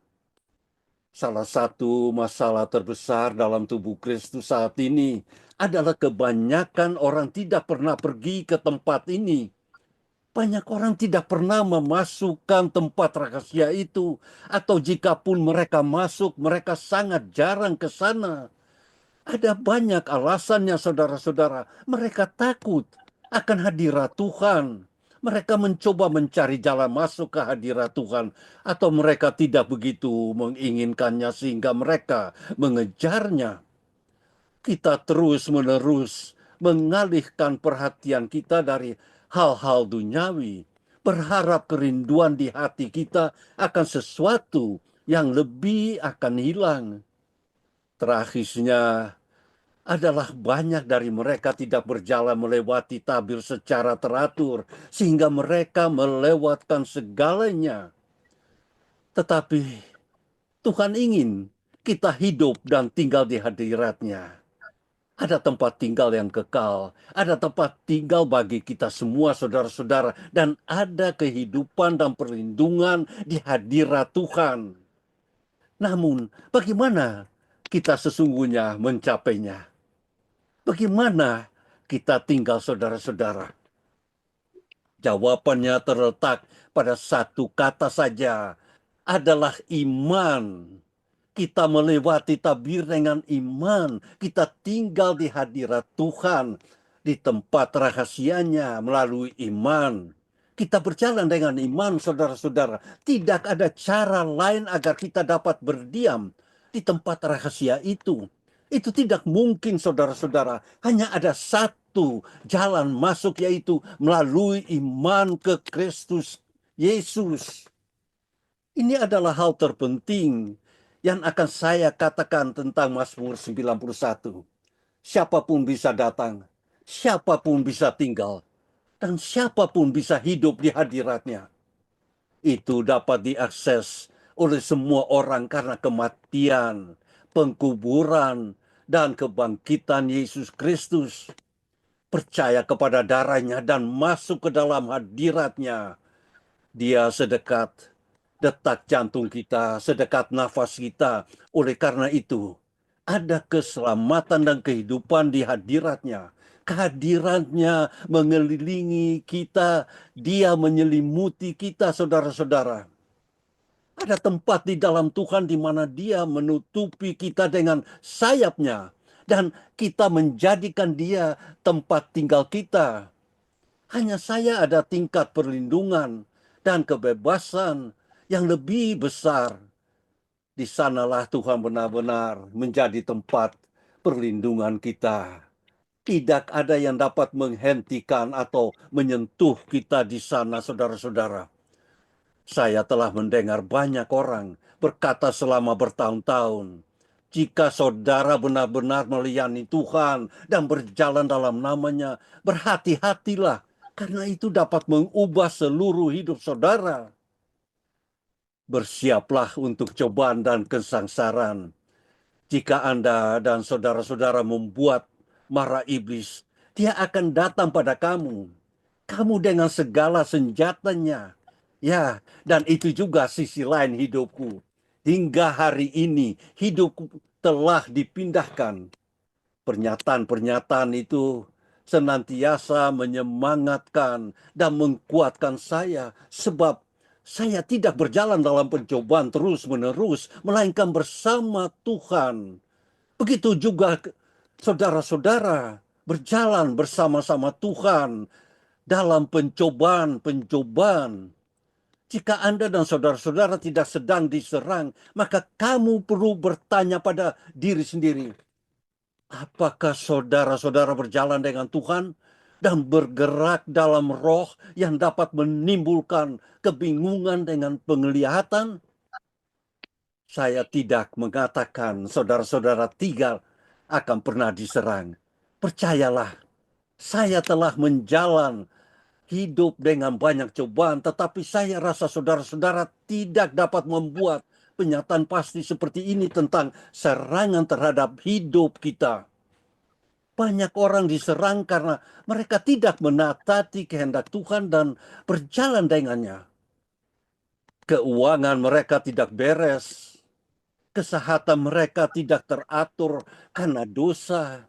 Salah satu masalah terbesar dalam tubuh Kristus saat ini adalah kebanyakan orang tidak pernah pergi ke tempat ini. Banyak orang tidak pernah memasukkan tempat rahasia itu, atau jikapun mereka masuk, mereka sangat jarang ke sana. Ada banyak alasannya, saudara-saudara. Mereka takut akan hadirat Tuhan. Mereka mencoba mencari jalan masuk ke hadirat Tuhan, atau mereka tidak begitu menginginkannya sehingga mereka mengejarnya. Kita terus-menerus mengalihkan perhatian kita dari hal-hal duniawi, berharap kerinduan di hati kita akan sesuatu yang lebih akan hilang. Terakhirnya adalah banyak dari mereka tidak berjalan melewati tabir secara teratur, sehingga mereka melewatkan segalanya. Tetapi Tuhan ingin kita hidup dan tinggal di hadirat-Nya. Ada tempat tinggal yang kekal, ada tempat tinggal bagi kita semua, saudara-saudara, dan ada kehidupan dan perlindungan di hadirat Tuhan. Namun, bagaimana kita sesungguhnya mencapainya? Bagaimana kita tinggal, saudara-saudara? Jawabannya terletak pada satu kata saja, adalah iman. Kita melewati tabir dengan iman. Kita tinggal di hadirat Tuhan, di tempat rahasianya melalui iman. Kita berjalan dengan iman, saudara-saudara. Tidak ada cara lain agar kita dapat berdiam di tempat rahasia itu. Itu tidak mungkin, saudara-saudara. Hanya ada satu jalan masuk, yaitu melalui iman ke Kristus Yesus. Ini adalah hal terpenting yang akan saya katakan tentang Mazmur 91. Siapapun bisa datang, siapapun bisa tinggal, dan siapapun bisa hidup di hadirat-Nya. Itu dapat diakses oleh semua orang karena kematian, pengkuburan, dan kebangkitan Yesus Kristus. Percaya kepada darah-Nya dan masuk ke dalam hadirat-Nya. Dia sedekat detak jantung kita, sedekat nafas kita. Oleh karena itu, ada keselamatan dan kehidupan di hadirat-Nya. Kehadiran-Nya mengelilingi kita, Dia menyelimuti kita, saudara-saudara. Ada tempat di dalam Tuhan di mana Dia menutupi kita dengan sayap-Nya, dan kita menjadikan Dia tempat tinggal kita. Hanya saya ada tingkat perlindungan dan kebebasan yang lebih besar. Di sanalah Tuhan benar-benar menjadi tempat perlindungan kita. Tidak ada yang dapat menghentikan atau menyentuh kita di sana, saudara-saudara. Saya telah mendengar banyak orang berkata selama bertahun-tahun, jika saudara benar-benar melayani Tuhan dan berjalan dalam nama-Nya, berhati-hatilah, karena itu dapat mengubah seluruh hidup saudara. Bersiaplah untuk cobaan dan kesengsaraan. Jika Anda dan saudara-saudara membuat marah iblis, dia akan datang pada kamu. Kamu dengan segala senjatanya. Ya, dan itu juga sisi lain hidupku. Hingga hari ini, hidupku telah dipindahkan. Pernyataan-pernyataan itu senantiasa menyemangatkan dan menguatkan saya, sebab saya tidak berjalan dalam pencobaan terus-menerus, melainkan bersama Tuhan. Begitu juga saudara-saudara berjalan bersama-sama Tuhan dalam pencobaan-pencobaan. Jika Anda dan saudara-saudara tidak sedang diserang, maka kamu perlu bertanya pada diri sendiri, apakah saudara-saudara berjalan dengan Tuhan dan bergerak dalam roh yang dapat menimbulkan kebingungan dengan penglihatan? Saya tidak mengatakan saudara-saudara tidak akan pernah diserang. Percayalah, saya telah menjalan hidup dengan banyak cobaan, tetapi saya rasa saudara-saudara tidak dapat membuat pernyataan pasti seperti ini tentang serangan terhadap hidup kita. Banyak orang diserang karena mereka tidak menatati kehendak Tuhan dan berjalan dengannya. Keuangan mereka tidak beres. Kesehatan mereka tidak teratur karena dosa.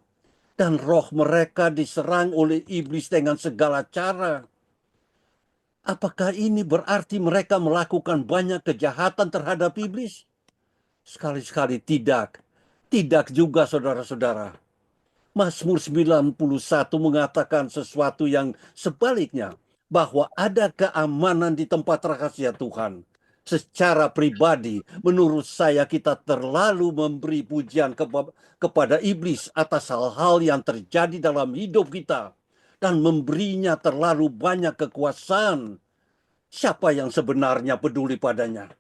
Dan roh mereka diserang oleh iblis dengan segala cara. Apakah ini berarti mereka melakukan banyak kejahatan terhadap iblis? Sekali-sekali tidak. Tidak juga, saudara-saudara. Mazmur 91 mengatakan sesuatu yang sebaliknya, bahwa ada keamanan di tempat rahasia Tuhan. Secara pribadi, menurut saya kita terlalu memberi pujian kepada iblis atas hal-hal yang terjadi dalam hidup kita dan memberinya terlalu banyak kekuasaan. Siapa yang sebenarnya peduli padanya?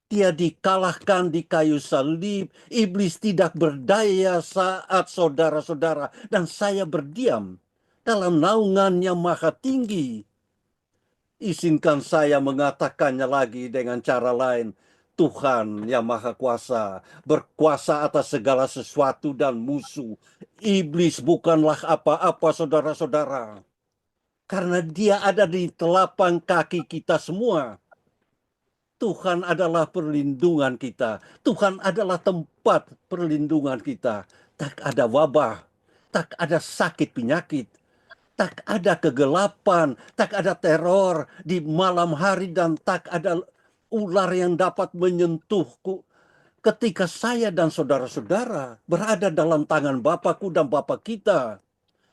Dia dikalahkan di kayu salib. Iblis tidak berdaya saat saudara-saudara dan saya berdiam dalam naungan yang maha tinggi. Izinkan saya mengatakannya lagi dengan cara lain. Tuhan yang maha kuasa, berkuasa atas segala sesuatu dan musuh. Iblis bukanlah apa-apa, saudara-saudara. Karena dia ada di telapak kaki kita semua. Tuhan adalah perlindungan kita. Tuhan adalah tempat perlindungan kita. Tak ada wabah, tak ada sakit penyakit, tak ada kegelapan, tak ada teror di malam hari, dan tak ada ular yang dapat menyentuhku. Ketika saya dan saudara-saudara berada dalam tangan Bapakku dan Bapa kita,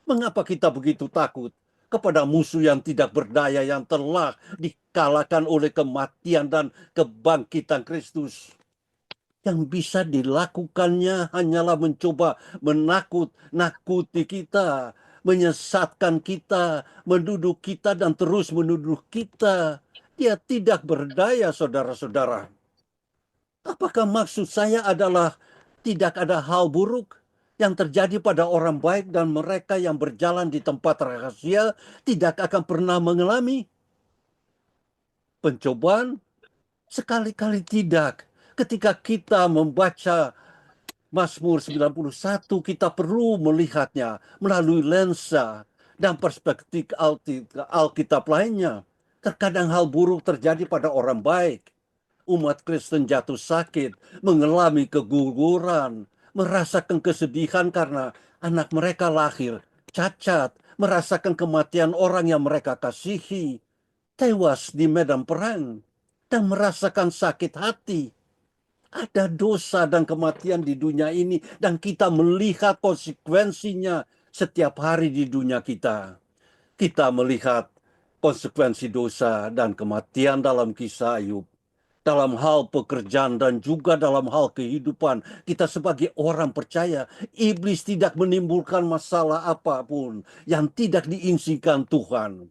mengapa kita begitu takut kepada musuh yang tidak berdaya yang telah dikalahkan oleh kematian dan kebangkitan Kristus? Yang bisa dilakukannya hanyalah mencoba menakut-nakuti kita, menyesatkan kita, menuduh kita, dan terus menuduh kita. Dia tidak berdaya, saudara-saudara. Apakah maksud saya adalah tidak ada hal buruk yang terjadi pada orang baik dan mereka yang berjalan di tempat rahasia tidak akan pernah mengalami pencobaan? Sekali-kali tidak. Ketika kita membaca Mazmur 91, kita perlu melihatnya melalui lensa dan perspektif Alkitab lainnya. Terkadang hal buruk terjadi pada orang baik. Umat Kristen jatuh sakit, mengalami keguguran, merasakan kesedihan karena anak mereka lahir cacat, merasakan kematian orang yang mereka kasihi, tewas di medan perang, dan merasakan sakit hati. Ada dosa dan kematian di dunia ini, dan kita melihat konsekuensinya setiap hari di dunia kita. Kita melihat konsekuensi dosa dan kematian dalam kisah Ayub. Dalam hal pekerjaan dan juga dalam hal kehidupan kita sebagai orang percaya, iblis tidak menimbulkan masalah apapun yang tidak diizinkan Tuhan.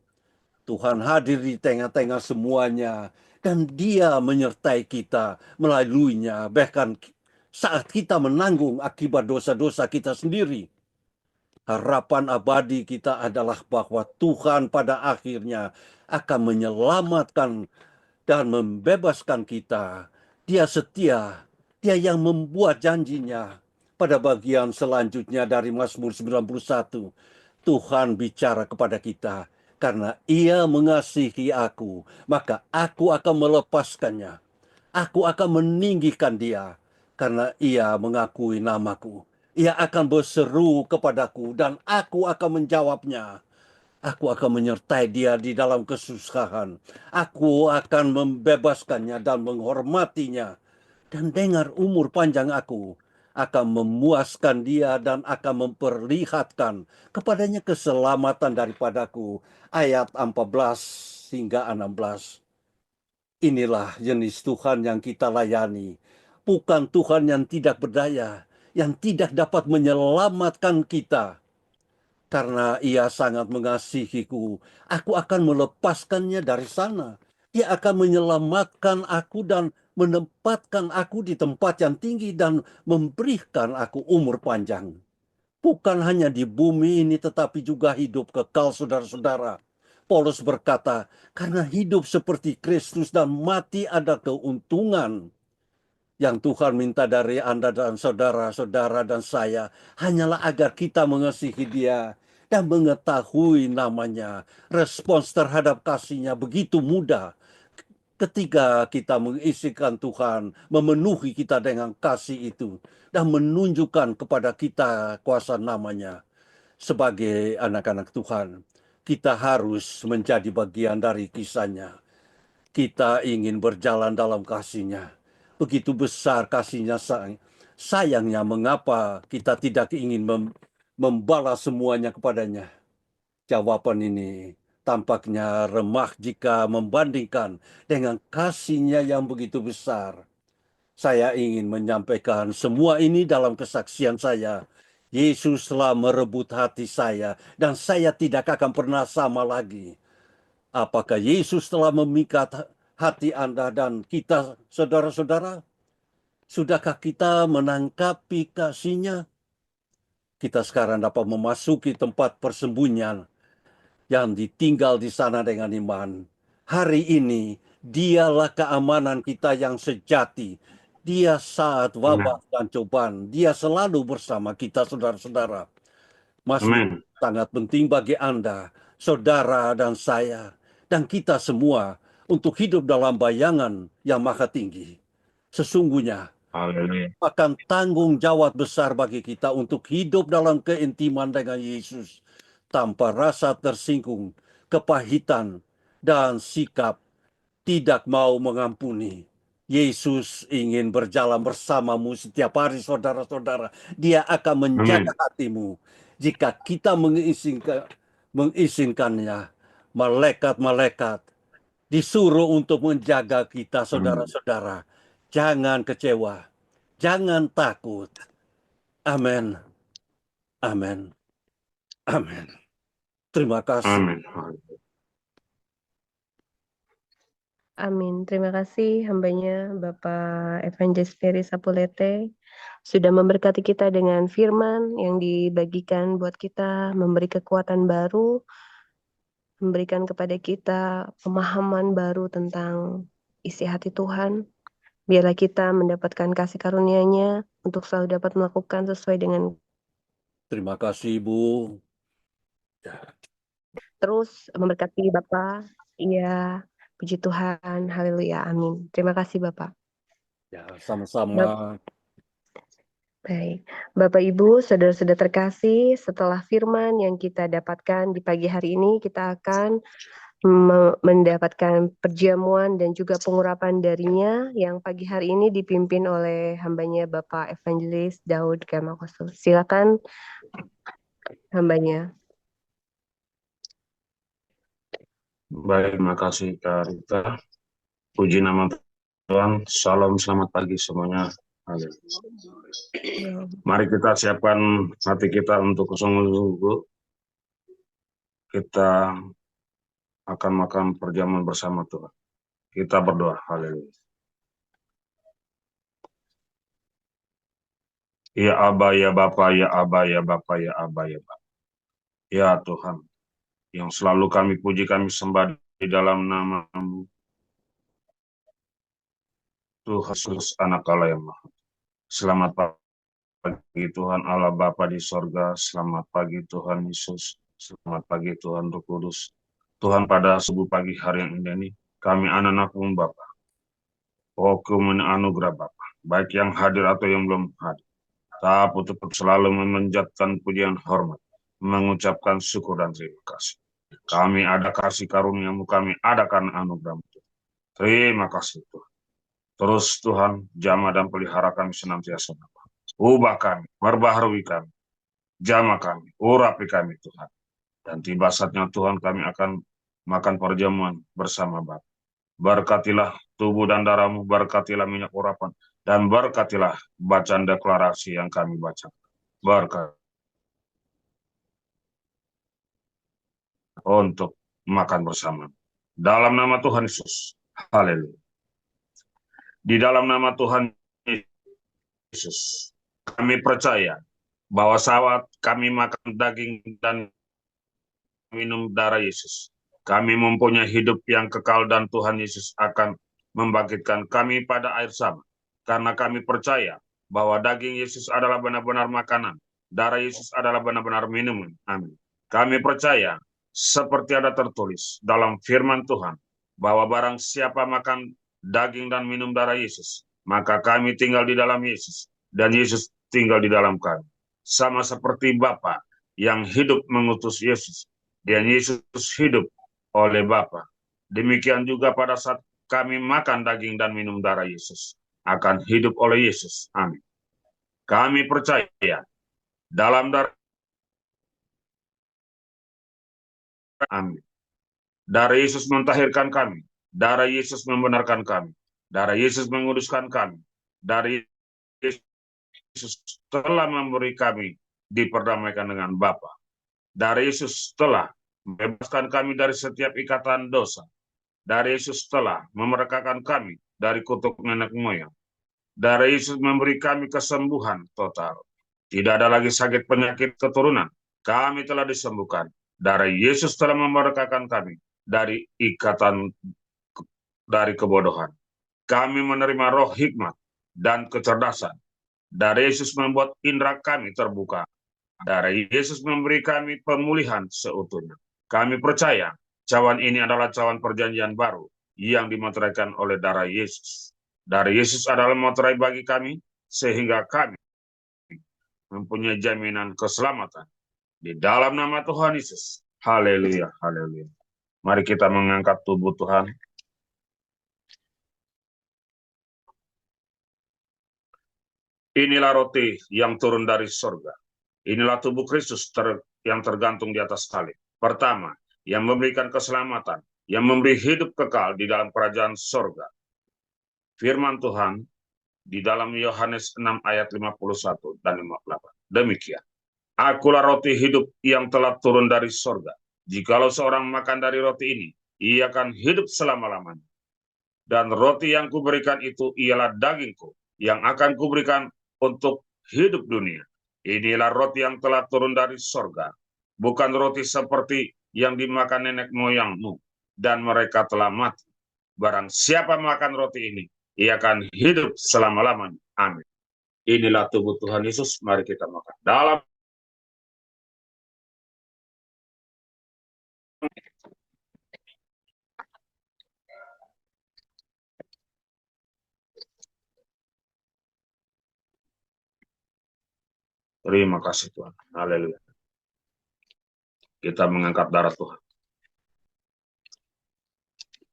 Tuhan hadir di tengah-tengah semuanya, dan Dia menyertai kita melaluinya, bahkan saat kita menanggung akibat dosa-dosa kita sendiri. Harapan abadi kita adalah bahwa Tuhan pada akhirnya akan menyelamatkan dan membebaskan kita. Dia setia, Dia yang membuat janjinya. Pada bagian selanjutnya dari Mazmur 91, Tuhan bicara kepada kita, karena Ia mengasihi aku, maka aku akan melepaskannya. Aku akan meninggikan dia, karena ia mengakui namaku. Ia akan berseru kepadaku, dan aku akan menjawabnya. Aku akan menyertai dia di dalam kesusahan. Aku akan membebaskannya dan menghormatinya. Dan dengar umur panjang aku akan memuaskan dia dan akan memperlihatkan kepadanya keselamatan daripadaku. Ayat 14 hingga 16. Inilah jenis Tuhan yang kita layani. Bukan Tuhan yang tidak berdaya, yang tidak dapat menyelamatkan kita. Karena Ia sangat mengasihiku, aku akan melepaskannya dari sana. Dia akan menyelamatkan aku dan menempatkan aku di tempat yang tinggi dan memberikan aku umur panjang. Bukan hanya di bumi ini, tetapi juga hidup kekal, saudara-saudara. Paulus berkata, karena hidup seperti Kristus dan mati ada keuntungan. Yang Tuhan minta dari Anda dan saudara-saudara dan saya hanyalah agar kita mengasihi Dia dan mengetahui namanya. Respons terhadap kasih-Nya begitu mudah ketika kita mengisikan Tuhan, memenuhi kita dengan kasih itu dan menunjukkan kepada kita kuasa namanya. Sebagai anak-anak Tuhan, kita harus menjadi bagian dari kisah-Nya. Kita ingin berjalan dalam kasih-Nya. Begitu besar kasih-Nya, sayangnya mengapa kita tidak ingin membalas semuanya kepadanya. Jawaban ini tampaknya remah jika membandingkan dengan kasih-Nya yang begitu besar. Saya ingin menyampaikan semua ini dalam kesaksian saya. Yesus telah merebut hati saya dan saya tidak akan pernah sama lagi. Apakah Yesus telah memikat hati Anda dan kita, saudara-saudara? Sudahkah kita menangkapi kasih-Nya? Kita sekarang dapat memasuki tempat persembunyian yang ditinggal di sana dengan iman. Hari ini, Dialah keamanan kita yang sejati. Dia saat wabah dan cobaan, Dia selalu bersama kita, saudara-saudara. Masih sangat penting bagi Anda, saudara dan saya, dan kita semua untuk hidup dalam bayangan yang maha tinggi. Sesungguhnya, akan tanggung jawab besar bagi kita untuk hidup dalam keintiman dengan Yesus tanpa rasa tersinggung, kepahitan, dan sikap tidak mau mengampuni. Yesus ingin berjalan bersamamu setiap hari, saudara-saudara. Dia akan menjaga hatimu. Jika kita mengizinkannya, malaikat-malaikat disuruh untuk menjaga kita, saudara-saudara. Jangan kecewa. Jangan takut. Amin. Amin. Amin. Terima kasih. Amin. Terima kasih hambanya Bapak Evangelis Ferry Sapulete sudah memberkati kita dengan firman yang dibagikan buat kita, memberi kekuatan baru, memberikan kepada kita pemahaman baru tentang isi hati Tuhan. Biarlah kita mendapatkan kasih karunia-Nya untuk selalu dapat melakukan sesuai dengan. Terima kasih, Ibu. Terus memberkati Bapak. Iya. Puji Tuhan, haleluya, amin. Terima kasih Bapak. Ya, sama-sama. Baik, Bapak Ibu, saudara-saudara terkasih, setelah firman yang kita dapatkan di pagi hari ini, kita akan mendapatkan perjamuan dan juga pengurapan darinya yang pagi hari ini dipimpin oleh hambanya Bapak Evangelis Daud Gamakosul. Silakan hambanya. Baik, terima kasih Kak Rita. Puji nama Tuhan. Salam, selamat pagi semuanya. Mari kita siapkan hati kita untuk sungguh-sungguh. Kita akan makan perjamuan bersama Tuhan. Kita berdoa. Haleluya. Ya Aba, ya Bapa, ya Aba, ya Bapa, ya Aba, ya Bapa. Ya Tuhan, yang selalu kami puji, kami sembah di dalam nama-Mu. Tuhan Yesus, Anak Allah yang Maha. Selamat pagi Tuhan Allah Bapa di sorga. Selamat pagi Tuhan Yesus. Selamat pagi Tuhan Roh Kudus. Tuhan, pada subuh pagi hari yang indah ini, kami anak-anak-Mu Bapa. Oh, kemuliaan anugerah Bapa, baik yang hadir atau yang belum hadir. Tapi tetap selalu memanjatkan pujian hormat, mengucapkan syukur dan terima kasih. Kami ada kasih karunia-Mu, kami ada karena anugerah-Mu. Terima kasih Tuhan. Terus Tuhan, jamah dan pelihara kami senantiasa. Ubah kami, perbaharui kami, jamah kami, urapi kami Tuhan. Dan tiba saatnya Tuhan kami akan makan perjamuan bersama Bapa. Berkatilah tubuh dan darah-Mu, berkatilah minyak urapan, dan berkatilah bacaan deklarasi yang kami baca. Berkat untuk makan bersama. Dalam nama Tuhan Yesus. Haleluya. Di dalam nama Tuhan Yesus, kami percaya bahwa saat kami makan daging dan minum darah Yesus, kami mempunyai hidup yang kekal dan Tuhan Yesus akan membangkitkan kami pada air sama karena kami percaya bahwa daging Yesus adalah benar-benar makanan, darah Yesus adalah benar-benar minuman. Amin. Kami percaya seperti ada tertulis dalam firman Tuhan, bahwa barang siapa makan daging dan minum darah Yesus, maka kami tinggal di dalam Yesus, dan Yesus tinggal di dalam kami. Sama seperti Bapa yang hidup mengutus Yesus, dan Yesus hidup oleh Bapa. Demikian juga pada saat kami makan daging dan minum darah Yesus, akan hidup oleh Yesus. Amin. Kami percaya dalam darah. Amin. Darah Yesus mentahirkan kami, darah Yesus membenarkan kami, darah Yesus menguduskan kami, darah Yesus telah memberi kami diperdamaikan dengan Bapa. Darah Yesus telah membebaskan kami dari setiap ikatan dosa. Darah Yesus telah memerdekakan kami dari kutuk nenek moyang. Darah Yesus memberi kami kesembuhan total. Tidak ada lagi sakit penyakit keturunan. Kami telah disembuhkan. Darah Yesus telah memerdekakan kami dari ikatan dari kebodohan. Kami menerima roh hikmat dan kecerdasan. Darah Yesus membuat indera kami terbuka. Darah Yesus memberi kami pemulihan seutuhnya. Kami percaya cawan ini adalah cawan perjanjian baru yang dimeteraikan oleh darah Yesus. Darah Yesus adalah meterai bagi kami, sehingga kami mempunyai jaminan keselamatan di dalam nama Tuhan Yesus. Haleluya, haleluya. Mari kita mengangkat tubuh Tuhan. Inilah roti yang turun dari sorga. Inilah tubuh Kristus yang tergantung di atas salib. Pertama, yang memberikan keselamatan, yang memberi hidup kekal di dalam kerajaan sorga. Firman Tuhan di dalam Yohanes 6 ayat 51 dan 58. Demikian. Akulah roti hidup yang telah turun dari sorga. Jikalau seorang makan dari roti ini, ia akan hidup selama-lamanya. Dan roti yang kuberikan itu ialah dagingku, yang akan kuberikan untuk hidup dunia. Inilah roti yang telah turun dari sorga, bukan roti seperti yang dimakan nenek moyangmu, dan mereka telah mati. Barang siapa makan roti ini, ia akan hidup selama-lamanya. Amin. Inilah tubuh Tuhan Yesus, mari kita makan. Dalam terima kasih Tuhan. Haleluya. Kita mengangkat darah Tuhan.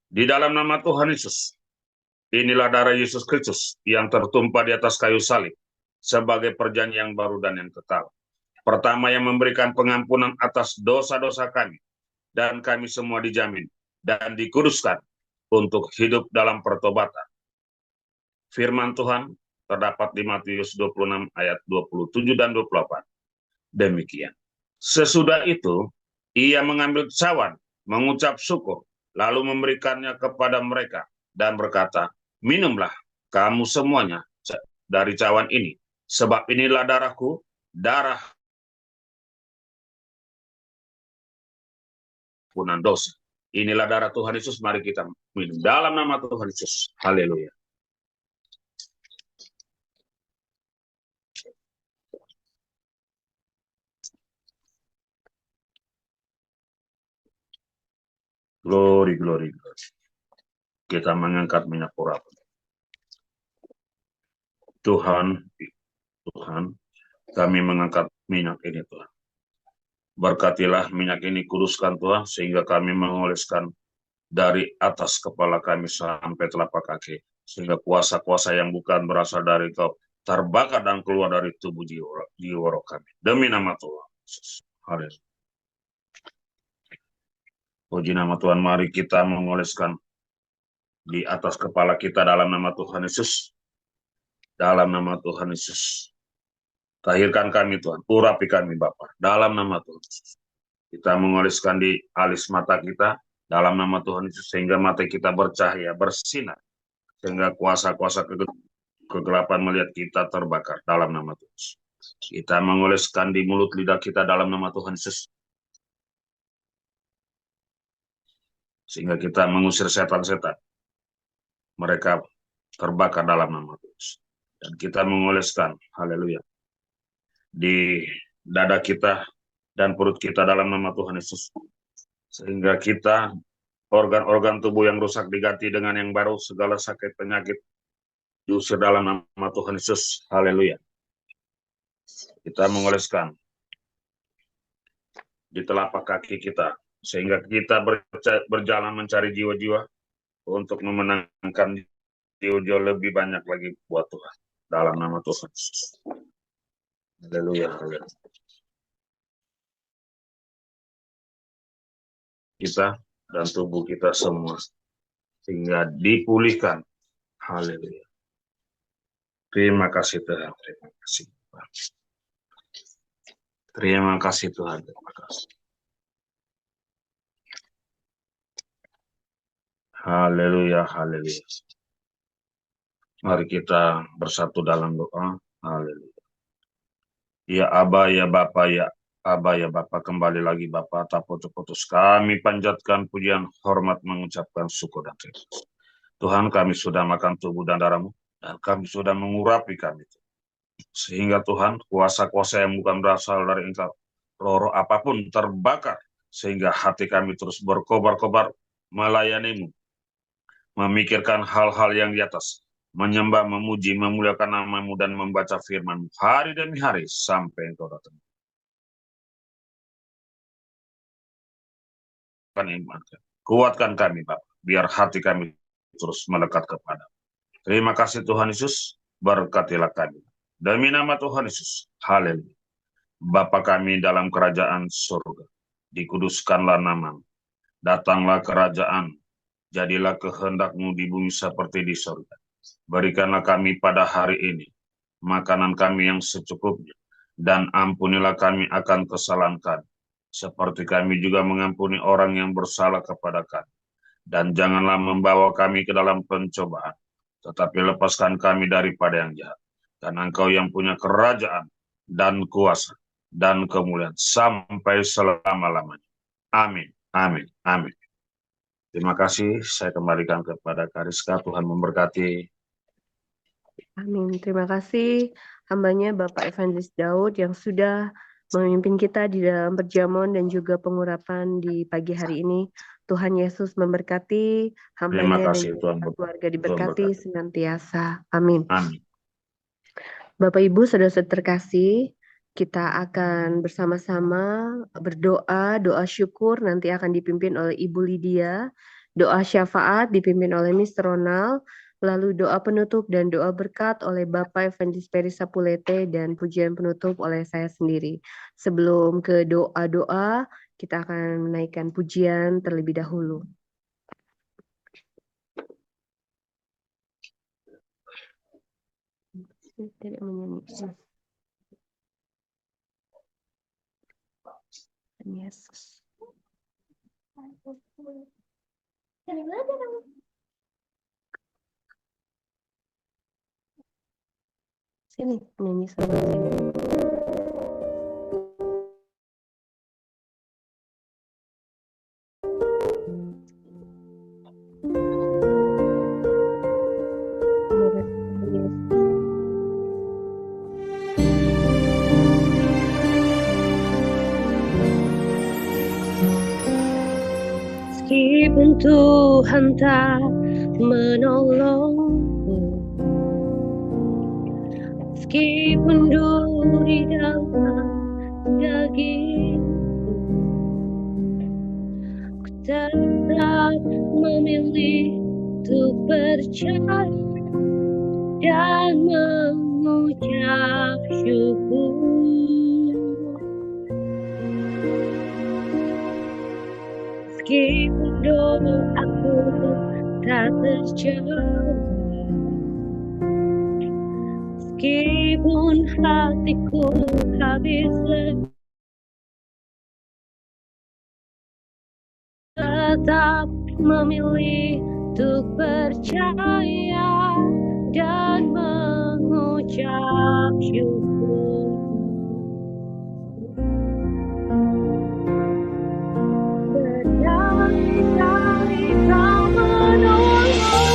Di dalam nama Tuhan Yesus, inilah darah Yesus Kristus yang tertumpah di atas kayu salib sebagai perjanjian yang baru dan yang kekal. Pertama, yang memberikan pengampunan atas dosa-dosa kami, dan kami semua dijamin dan dikuduskan untuk hidup dalam pertobatan. Firman Tuhan terdapat di Matius 26 ayat 27 dan 28. Demikian. Sesudah itu, ia mengambil cawan, mengucap syukur, lalu memberikannya kepada mereka, dan berkata, minumlah kamu semuanya dari cawan ini, sebab inilah darahku, darah ampunan dosa. Inilah darah Tuhan Yesus, mari kita minum dalam nama Tuhan Yesus. Haleluya. Glory, glory, glory. Kita mengangkat minyak urapan. Tuhan, kami mengangkat minyak ini Tuhan. Berkatilah minyak ini, kuduskan Tuhan, sehingga kami mengoleskan dari atas kepala kami sampai telapak kaki, sehingga kuasa-kuasa yang bukan berasal dari Kau terbakar dan keluar dari tubuh jiwa roh kami. Demi nama Tuhan Yesus. Haleluya. Puji nama Tuhan, mari kita mengoleskan di atas kepala kita dalam nama Tuhan Yesus. Dalam nama Tuhan Yesus. Tahirkan kami Tuhan, urapi kami Bapa, dalam nama Tuhan Yesus. Kita mengoleskan di alis mata kita, dalam nama Tuhan Yesus, sehingga mata kita bercahaya, bersinar, sehingga kuasa-kuasa kegelapan melihat kita terbakar, dalam nama Tuhan Yesus. Kita mengoleskan di mulut lidah kita, dalam nama Tuhan Yesus, sehingga kita mengusir setan-setan, mereka terbakar dalam nama Tuhan Yesus. Dan kita mengoleskan, haleluya, di dada kita dan perut kita dalam nama Tuhan Yesus. Sehingga kita, organ-organ tubuh yang rusak diganti dengan yang baru, segala sakit penyakit diusir dalam nama Tuhan Yesus. Haleluya. Kita mengoleskan di telapak kaki kita, sehingga kita berjalan mencari jiwa-jiwa untuk memenangkan jiwa-jiwa lebih banyak lagi buat Tuhan. Dalam nama Tuhan Yesus. Haleluya. Kita dan tubuh kita semua, sehingga dipulihkan. Haleluya. Terima kasih Tuhan. Terima kasih Tuhan. Terima kasih Tuhan. Terima kasih. Haleluya. Haleluya. Mari kita bersatu dalam doa. Haleluya. Ya Aba, ya Bapa, ya Aba, ya Bapa, kembali lagi Bapa, tak putus-putus kami panjatkan pujian, hormat, mengucapkan syukur dan terima kasih. Tuhan, kami sudah makan tubuh dan darah-Mu, dan kami sudah mengurapi kami. Sehingga Tuhan, kuasa-kuasa yang bukan berasal dari Engkau, roh apapun terbakar, sehingga hati kami terus berkobar-kobar melayani-Mu, memikirkan hal-hal yang di atas, menyembah, memuji, memuliakan nama-Mu, dan membaca firman-Mu hari demi hari sampai Engkau datang. Kuatkan kami Bapak, biar hati kami terus melekat kepada. Terima kasih Tuhan Yesus, berkatilah kami. Demi nama Tuhan Yesus, haleluya. Bapa kami dalam kerajaan surga, dikuduskanlah nama-Mu. Datanglah kerajaan, jadilah kehendak-Mu di bumi seperti di surga. Berikanlah kami pada hari ini makanan kami yang secukupnya, dan ampunilah kami akan kesalahan kami, seperti kami juga mengampuni orang yang bersalah kepada kami. Dan janganlah membawa kami ke dalam pencobaan, tetapi lepaskan kami daripada yang jahat. Karena Engkau yang punya kerajaan dan kuasa dan kemuliaan sampai selama-lamanya. Amin, amin, amin. Terima kasih, saya kembalikan kepada Kariska. Tuhan memberkati. Amin. Terima kasih hambanya Bapak Evangelis Daud yang sudah memimpin kita di dalam perjamuan dan juga pengurapan di pagi hari ini. Tuhan Yesus memberkati hambanya dan kasih, Tuhan. keluarga diberkati senantiasa. Amin. Amin. Bapak Ibu saudara-saudara terkasih, kita akan bersama-sama berdoa, doa syukur nanti akan dipimpin oleh Ibu Lydia, doa syafaat dipimpin oleh Mr. Ronald, lalu doa penutup dan doa berkat oleh Bapak Evangelis Peri Sapulete dan pujian penutup oleh saya sendiri. Sebelum ke doa-doa, kita akan menaikkan pujian terlebih dahulu. Tidak menyanyi. Yesus. Sini, nyanyi sama sini. Meskipun Tuhan tak menolongku, meskipun duri dalam dagingku, ku tetap memilih untuk percaya dan mengucap syukur. Meskipun doaku tak terjawab, meskipun hatiku habis tetap memilih untuk percaya dan mengucap syukur. Berkali-kali Kau menolongku,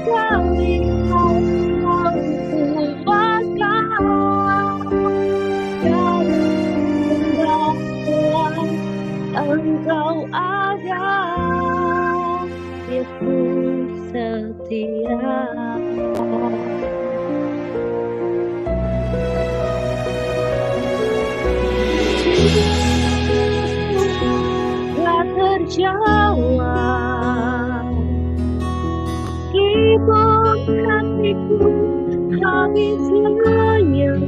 kami menguatkan dalam Engkau ada, Yesus setia. Telah terjawab, ribut hatiku habis lenyap.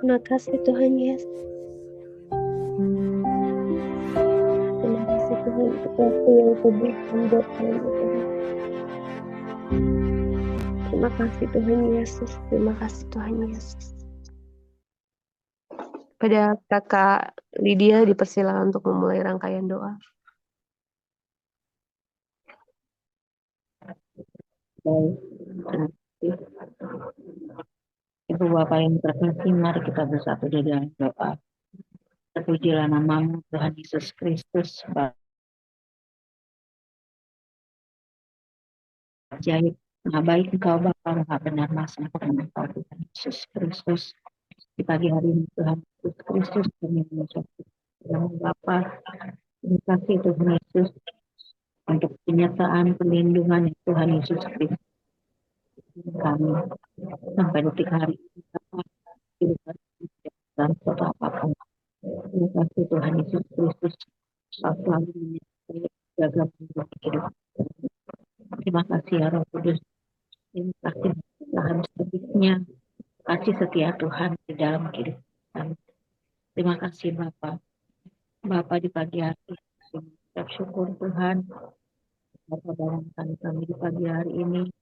Terima kasih Tuhan Yesus. Terima kasih Tuhan untuk waktu yang Kau berikan buat kami Tuhan. Terima kasih Tuhan Yesus. Terima kasih Tuhan Yesus. Pada Kakak Lydia dipersilakan untuk memulai rangkaian doa. Baik, Ibu Bapak yang terkasih, mari kita bersatu di dalam doa. Terpujilah namamu Tuhan Yesus Kristus, ajaib, maha baik Engkau Bapa, maha benar, maha sempurna Engkau Tuhan Yesus Kristus. Di pagi hari ini Tuhan Yesus Kristus kami mengucapkan nama Bapa, terima kasih Tuhan Yesus untuk penyertaan perlindungan yang Tuhan Yesus Kristus kami sampai detik hari ini Bapa, dalam suatu apapun. Terima kasih Tuhan Yesus Kristus selalu menyertai jaga kehidupan. Terima kasih ya Roh Kudus. Terima kasih Tuhan sedikitnya kasih setia Tuhan di dalam kehidupan. Terima kasih Bapa di pagi hari mengucap syukur Tuhan Bapa dalamkan kami di pagi hari ini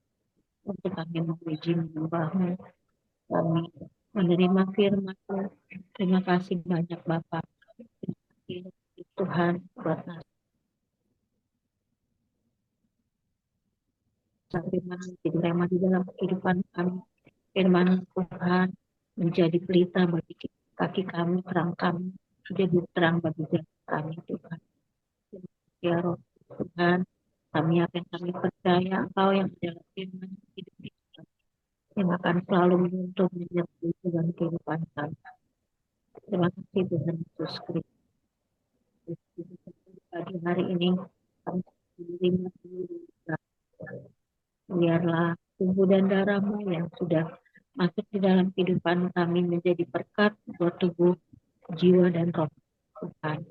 untuk kami memuji menyembah-Mu, kami menerima firman-Mu Terima kasih banyak Bapak. Terima kasih Tuhan buat firman jadi rema di dalam kehidupan kami. Firman Tuhan menjadi pelita bagi kaki kami, terang kami, jadi terang bagi jalan kami Tuhan. Ya Roh Tuhan, kami akan kami percaya Engkau yang dalam firman hidup kita yang akan selalu menuntun menyertai dalam kehidupan kami. Terima kasih Tuhan Yesus Kristus. Pagi hari ini kami menerima biarlah tubuh dan darah-Mu yang sudah masuk di dalam kehidupan kami menjadi berkat buat tubuh, jiwa, dan roh Tuhan.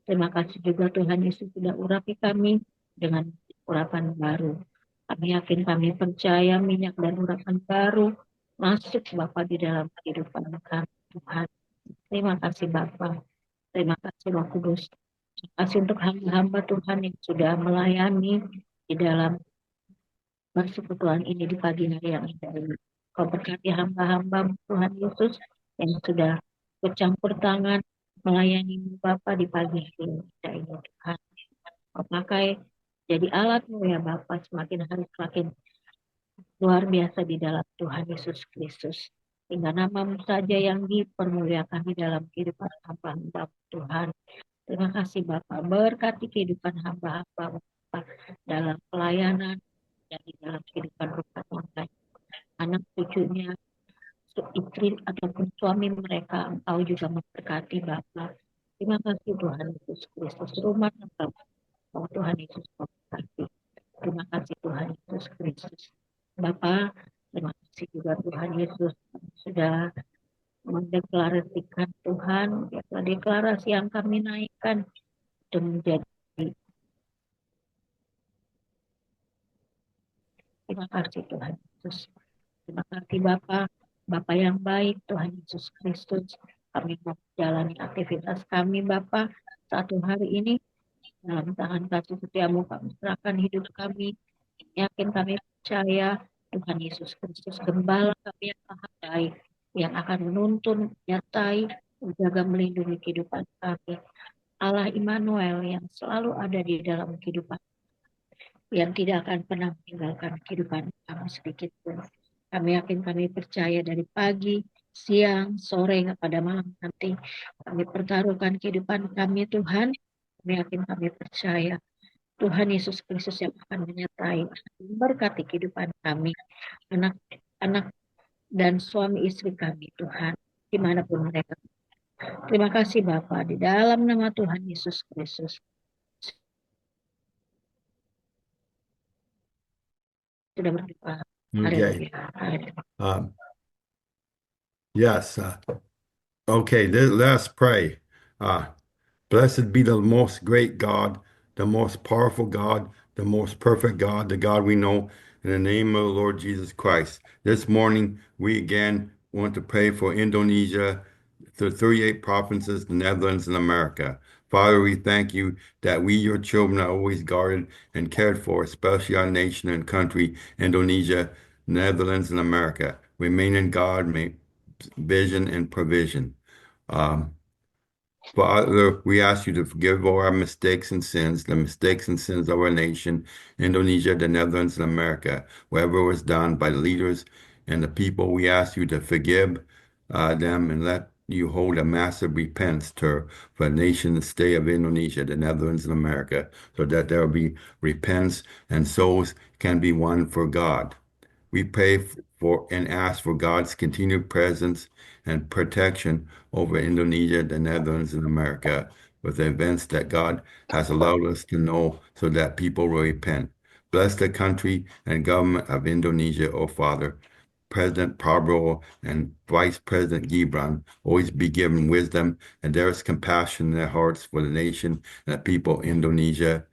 Terima kasih juga Tuhan Yesus sudah urapi kami dengan urapan baru. Kami yakin, kami percaya minyak dan urapan baru masuk Bapa di dalam kehidupan kami Tuhan. Terima kasih Bapa. Terima kasih Roh Kudus. Terima kasih untuk hamba-hamba Tuhan yang sudah melayani di dalam persekutuan ini di pagi hari yang indah ini. Kau berkati hamba-hamba Tuhan Yesus yang sudah bercampur tangan melayani Bapa di pagi hari yang indah ini Tuhan. Kau pakai jadi alat-Mu ya Bapa, semakin hari semakin luar biasa di dalam Tuhan Yesus Kristus. Hingga nama-Mu saja yang dipermuliakan di dalam kehidupan hamba-hamba Tuhan. Terima kasih Bapa, berkati kehidupan hamba-hamba dalam pelayanan dan di dalam kehidupan rumah tangga, anak cucunya, istri ataupun suami mereka, Engkau juga memberkati Bapa. Terima kasih Tuhan Yesus Kristus, rumah tangga Tuhan Yesus memberkati. Terima kasih Tuhan Yesus Kristus. Bapa, terima kasih juga Tuhan Yesus sudah mendeklarasikan Tuhan, deklarasi yang kami naikkan itu menjadi. Terima kasih Tuhan Yesus. Terima kasih Bapa yang baik Tuhan Yesus Kristus. Kami mau menjalani aktivitas kami Bapa satu hari ini dalam tangan kasih setiamu. Kami serahkan hidup kami. Yakin kami percaya Tuhan Yesus Kristus gembala kami yang maha baik, yang akan menuntun, menyertai, menjaga, melindungi kehidupan kami. Allah Immanuel yang selalu ada di dalam kehidupan, yang tidak akan pernah meninggalkan kehidupan kami sedikit pun. Kami yakin, kami percaya dari pagi, siang, sore, pada malam nanti kami pertaruhkan kehidupan kami Tuhan. Kami yakin, kami percaya Tuhan Yesus Kristus yang akan menyertai, memberkati kehidupan kami, anak-anak dan suami istri kami Tuhan, dimanapun mereka. Terima kasih Bapa, di dalam nama Tuhan Yesus Kristus. Sudah berdoa. Okay. Yes. Okay, let's pray. Blessed be the most great God, the most powerful God, the most perfect God, the God we know, in the name of the Lord Jesus Christ. This morning, we again want to pray for Indonesia, the 38 provinces, the Netherlands, and America. Father, we thank you that we, your children, are always guarded and cared for, especially our nation and country, Indonesia, Netherlands, and America. Remain in God, may vision and provision. Father, we ask you to forgive all our mistakes and sins, the mistakes and sins of our nation, Indonesia, the Netherlands, and America, wherever it was done by the leaders and the people. We ask you to forgive them and let you hold a massive repentance tour for the nation, the state of Indonesia, the Netherlands, and America, so that there will be repentance and souls can be won for God. We pray for and ask for God's continued presence and protection over Indonesia, the Netherlands, and America with the events that God has allowed us to know so that people will repent. Bless the country and government of Indonesia, O Father. President Prabowo and Vice President Gibran always be given wisdom, and there is compassion in their hearts for the nation and the people of Indonesia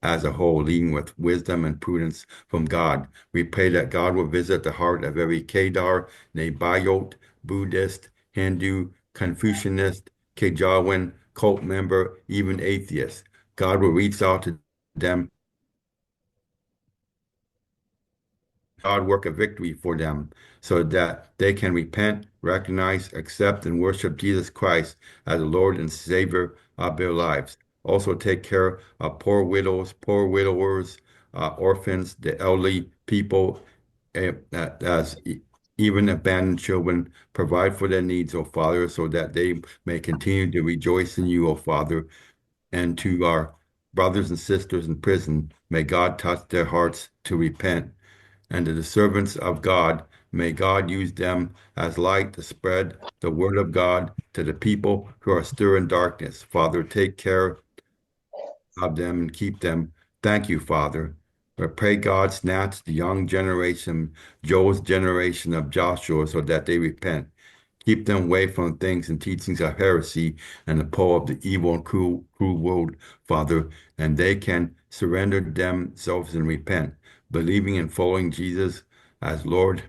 as a whole, leading with wisdom and prudence from God. We pray that God will visit the heart of every Kedar, Nabayot, Buddhist, Hindu, Confucianist, Kejawen, cult member, even atheist. God will reach out to them God work a victory for them so that they can repent, recognize, accept, and worship Jesus Christ as the Lord and Savior of their lives. Also take care of poor widows, poor widowers, orphans, the elderly people, as even abandoned children. Provide for their needs, O Father, so that they may continue to rejoice in you, O Father. And to our brothers and sisters in prison, may God touch their hearts to repent. And to the servants of God, may God use them as light to spread the word of God to the people who are still in darkness. Father, take care of them and keep them. Thank you, Father. I pray God snatch the young generation, Joel's generation of Joshua, so that they repent. Keep them away from things and teachings of heresy and the pull of the evil and cruel world, Father, and they can surrender themselves and repent, believing and following Jesus as Lord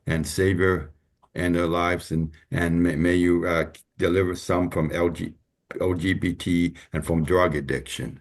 and Savior in their lives. And may you deliver some from LGBT and from drug addiction.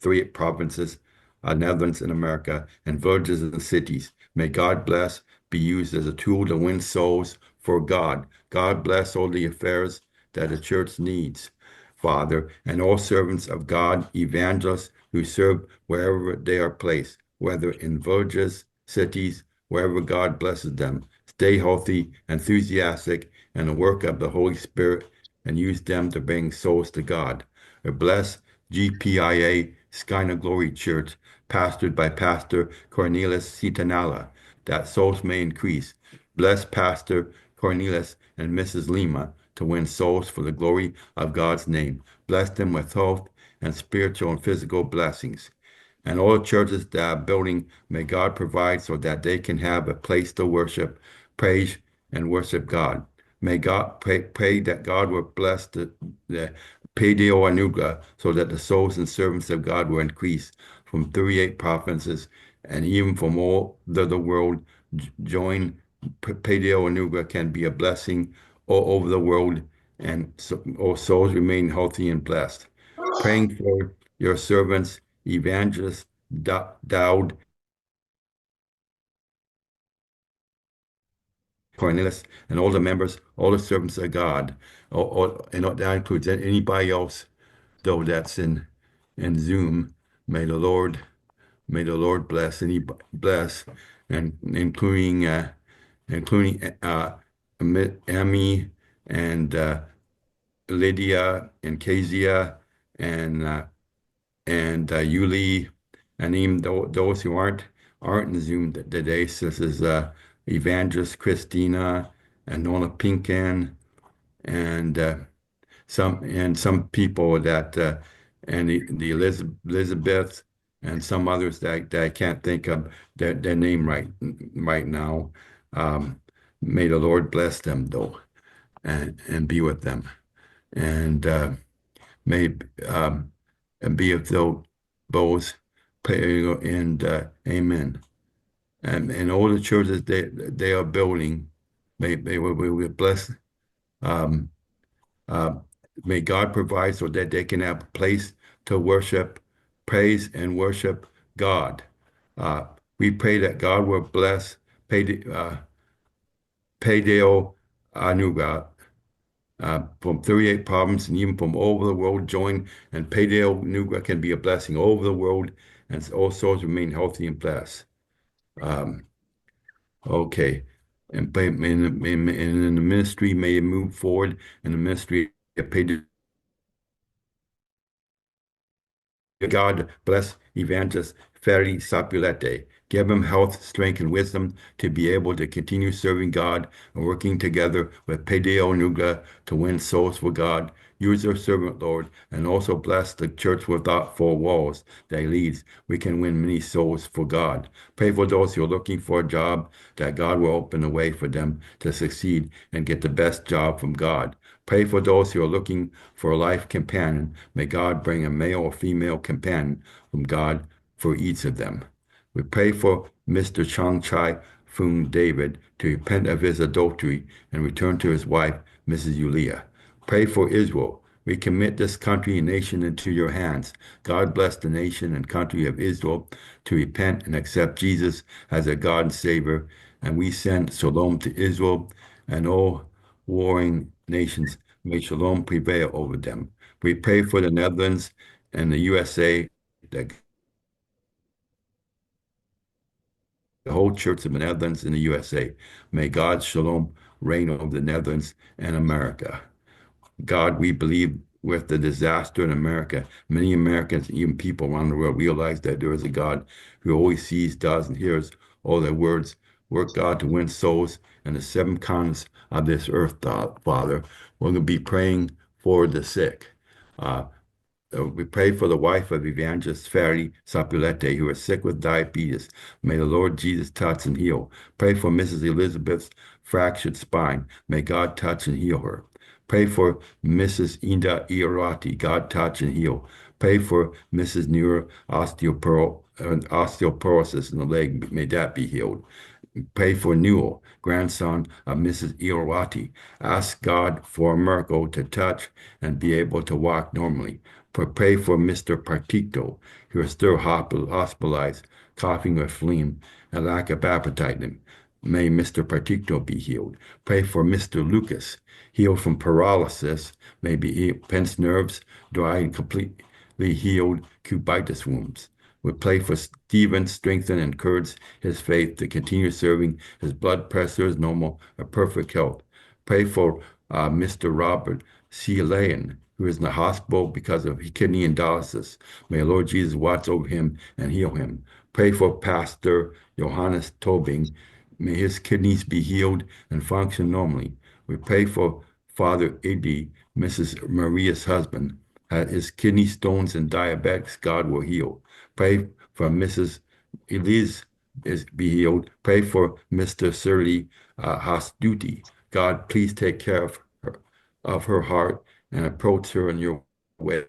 3 provinces, Netherlands and America, and villages and cities. May God bless, be used as a tool to win souls for God. God bless all the affairs that the church needs, Father, and all servants of God, evangelists who serve wherever they are placed, whether in villages, cities, wherever God blesses them. Stay healthy, enthusiastic, and the work of the Holy Spirit, and use them to bring souls to God. Bless GPIA Skyna Glory Church, pastored by Pastor Cornelius Citanala, that souls may increase. Bless Pastor Cornelius and Mrs. Lima to win souls for the glory of God's name. Bless them with health and spiritual and physical blessings. And all the churches that are building, may God provide so that they can have a place to worship, praise, and worship God. May God pray that God will bless the Pedeo Anuga, so that the souls and servants of God will increase from 38 provinces and even from all the world. Join Pedeo Anuga can be a blessing all over the world, and so all souls remain healthy and blessed. Praying for your servants, Evangelist Dowd, Cornelius, and all the members, all the servants of God, and that includes anybody else, though, that's in Zoom. May the Lord bless, and including Emmy and Lydia and Kezia and Yuli, and even those who aren't in Zoom today. So this is Evangelist Christina and Nona Pinkan and some people that and the Elizabeth and some others that I can't think of their name right now. May the Lord bless them, though, and be with them, and may and be with those, and amen. And all the churches they are building, may we bless. May God provide so that they can have a place to worship, praise, and worship God. We pray that God will bless Pedeo Anuga from 38 provinces and even from all over the world join, and Pedeo Anuga can be a blessing all over the world, and all souls remain healthy and blessed. Okay. And in the ministry, may you move forward in the ministry of Pedeo. God bless Evangelist Ferry Sapulete. Give him health, strength, and wisdom to be able to continue serving God and working together with Pedeo Anuga to win souls for God. Use your servant, Lord, and also bless the church without 4 walls that he leads. We can win many souls for God. Pray for those who are looking for a job, that God will open the way for them to succeed and get the best job from God. Pray for those who are looking for a life companion. May God bring a male or female companion from God for each of them. We pray for Mr. Chang Chai Fung David to repent of his adultery and return to his wife, Mrs. Yulia. Pray for Israel. We commit this country and nation into your hands. God bless the nation and country of Israel to repent and accept Jesus as their God and Savior. And we send shalom to Israel and all warring nations. May shalom prevail over them. We pray for the Netherlands and the USA, that the whole Church of the Netherlands and the USA. May God's shalom reign over the Netherlands and America. God, we believe with the disaster in America, many Americans, even people around the world, realize that there is a God who always sees, does, and hears all their words. Work, God, to win souls in the seven continents of this earth, Father. We're going to be praying for the sick. We pray for the wife of Evangelist Ferry Sapulete, who is sick with diabetes. May the Lord Jesus touch and heal. Pray for Mrs. Elizabeth's fractured spine. May God touch and heal her. Pray for Mrs. Inda Iorati. God touch and heal. Pray for Mrs. Neuro osteoporosis in the leg. May that be healed. Pray for Newell, grandson of Mrs. Iorati. Ask God for a miracle to touch and be able to walk normally. Pray for Mr. Partito, who is still hospitalized, coughing with phlegm and lack of appetite. May Mr. Partito be healed. Pray for Mr. Lucas, healed from paralysis, may be pinched nerves, dry and completely healed cubitus wounds. We pray for Stephen, strengthen and encourage his faith to continue serving. His blood pressure is normal, a perfect health. Pray for Mr. Robert C. Lane, who is in the hospital because of kidney dialysis. May the Lord Jesus watch over him and heal him. Pray for Pastor Johannes Tobing. May his kidneys be healed and function normally. We pray for Father Eddie, Mrs. Maria's husband. His kidney stones and diabetics, God will heal. Pray for Mrs. Elise be healed. Pray for Mr. Surly Hastuti. God, please take care of her heart and approach her in your way.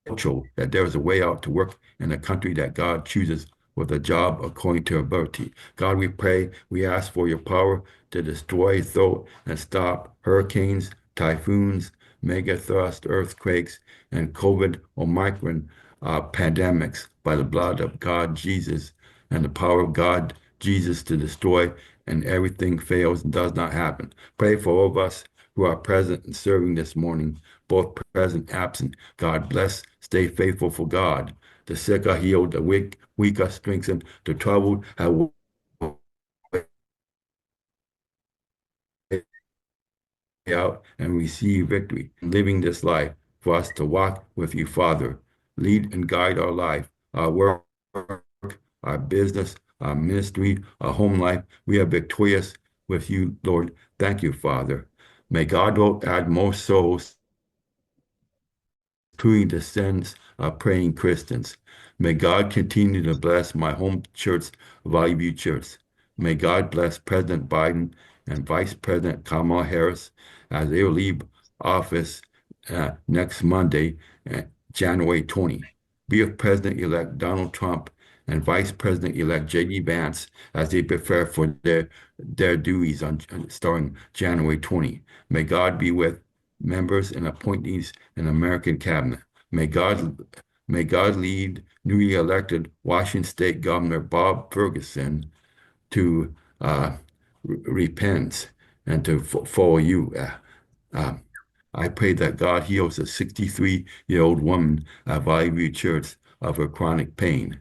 That there is a way out to work in a country that God chooses with a job according to ability. God, we pray, we ask for your power to destroy, throw, and stop hurricanes, typhoons, megathrust earthquakes, and COVID Omicron pandemics by the blood of God Jesus and the power of God Jesus to destroy, and everything fails and does not happen. Pray for all of us who are present and serving this morning, both present and absent. God bless, stay faithful for God. The sick are healed, the weak are strengthened, the troubled have out and receive victory. Living this life for us to walk with you, Father. Lead and guide our life, our work, our business, our ministry, our home life. We are victorious with you, Lord. Thank you, Father. May God add more souls to the sins of praying Christians. May God continue to bless my home church, Valley View Church. May God bless President Biden and Vice President Kamala Harris as they will leave office next Monday, January 20. Be with President-elect Donald Trump and Vice President-elect J.D. Vance as they prepare for their duties starting January 20. May God be with members and appointees in the American cabinet. May God lead newly elected Washington State Governor Bob Ferguson to repent and to follow you. I pray that God heals a 63-year-old woman at Valley View Church of her chronic pain.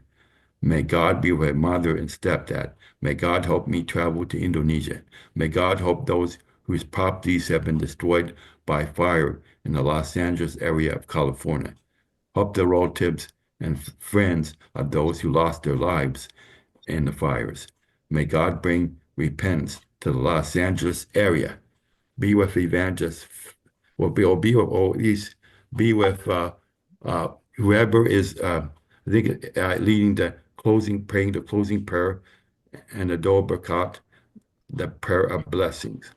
May God be with her mother and stepdad. May God help me travel to Indonesia. May God help those whose properties have been destroyed by fire in the Los Angeles area of California. Help the relatives and friends of those who lost their lives in the fires. May God bring repentance to the Los Angeles area. Be with evangelists, or at least be with whoever is, leading the praying the closing prayer and the Dor Bakat, the prayer of blessings.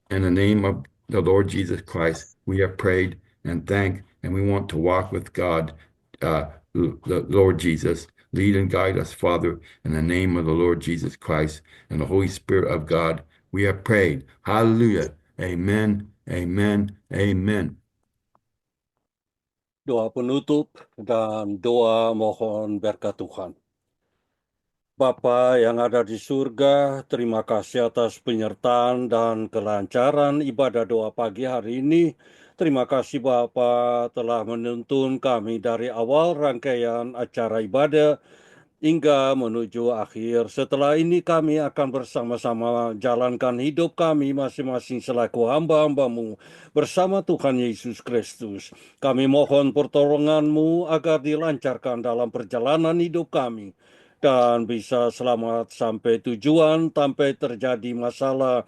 In the name of the Lord Jesus Christ, we have prayed and thanked, and we want to walk with God, the Lord Jesus. Lead and guide us, Father, in the name of the Lord Jesus Christ and the Holy Spirit of God. We have prayed. Hallelujah. Amen Amen. Amen. Doa penutup dan doa mohon berkat Tuhan. Bapa yang ada di surga, terima kasih atas penyertaan dan kelancaran ibadah doa pagi hari ini. Terima kasih Bapa telah menuntun kami dari awal rangkaian acara ibadah hingga menuju akhir. Setelah ini kami akan bersama-sama jalankan hidup kami masing-masing selaku hamba-hamba-Mu bersama Tuhan Yesus Kristus. Kami mohon pertolongan-Mu agar dilancarkan dalam perjalanan hidup kami dan bisa selamat sampai tujuan tanpa terjadi masalah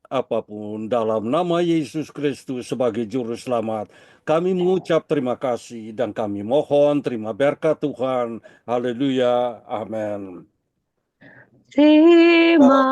apapun. Dalam nama Yesus Kristus sebagai Juru Selamat, kami mengucap terima kasih dan kami mohon terima berkat Tuhan. Haleluya. Amin. Terima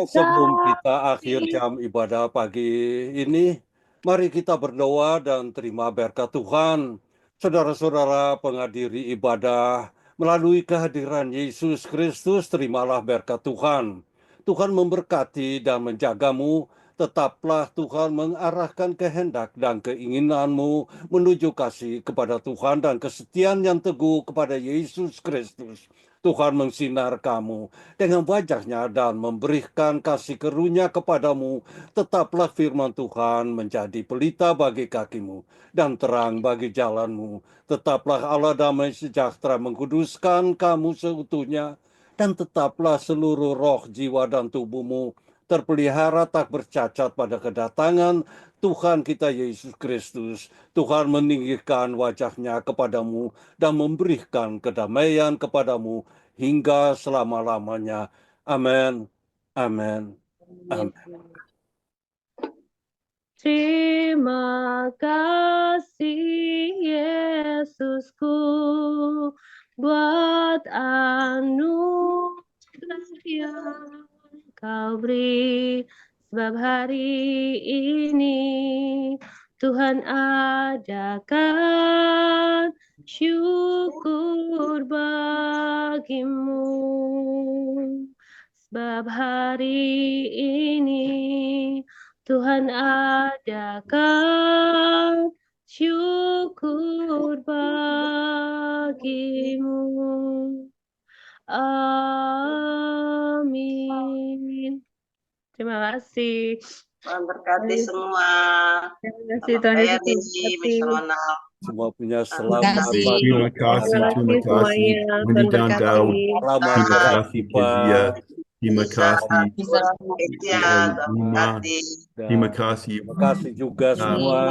Sebelum kasih. kita akhir jam ibadah pagi ini, mari kita berdoa dan terima berkat Tuhan. Saudara-saudara penghadiri ibadah, melalui kehadiran Yesus Kristus, terimalah berkat Tuhan. Tuhan memberkati dan menjagamu. Tetaplah Tuhan mengarahkan kehendak dan keinginanmu menuju kasih kepada Tuhan dan kesetiaan yang teguh kepada Yesus Kristus. Tuhan mensinar kamu dengan wajahnya dan memberikan kasih karunia kepadamu. Tetaplah firman Tuhan menjadi pelita bagi kakimu dan terang bagi jalanmu. Tetaplah Allah damai sejahtera mengkuduskan kamu seutuhnya. Dan tetaplah seluruh roh, jiwa, dan tubuhmu terpelihara tak bercacat pada kedatangan Tuhan kita Yesus Kristus. Tuhan meninggikan wajahnya kepadamu dan memberikan kedamaian kepadamu hingga selama-lamanya. Amin. Amin. Amin. Terima kasih Yesusku buat anugerah yang Kau beri, sebab hari ini Tuhan adakan syukur bagimu. Sebab hari ini Tuhan adakan syukur bagimu. Amin. Terima kasih. Tuhan berkati semua. Terima kasih Bapak Tuhan Ferdi, Yesus Miss Ronald. Semua punya Terima selamat kasih. pagi. Terima kasih, Terima terima kasih kasih. semuanya. Tuhan Mendiang Daud. berkati. Selamat Terima kasih beraktivitas. Kezia. Terima kasih Bisa Kesia, Tuhan Uma. berkati. Terima kasih Terima kasih juga semua.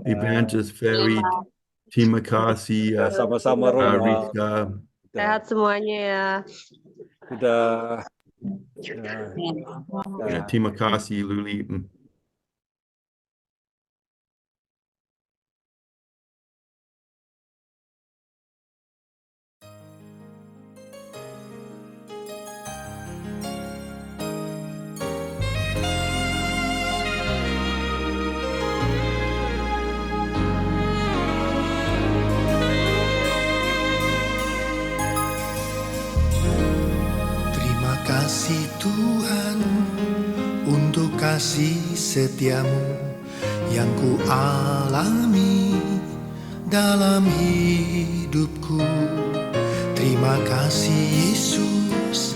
Evangelist Ferry. Terima kasih Ya, sama-sama Ronald. Rizka. Sehat semuanya ya. Sudah. Ya, terima kasih Luli. Terima kasih Tuhan untuk kasih setiamu yang ku alami dalam hidupku. Terima kasih Yesus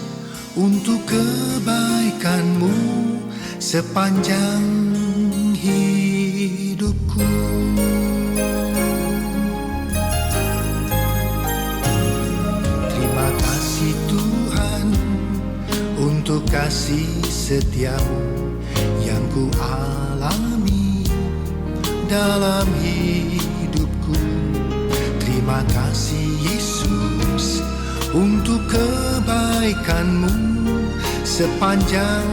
untuk kebaikanmu sepanjang hidupku. Terima kasih Tuhan untuk kasih setiamu yang ku alami dalam hidupku. Terima kasih Yesus untuk kebaikanmu sepanjang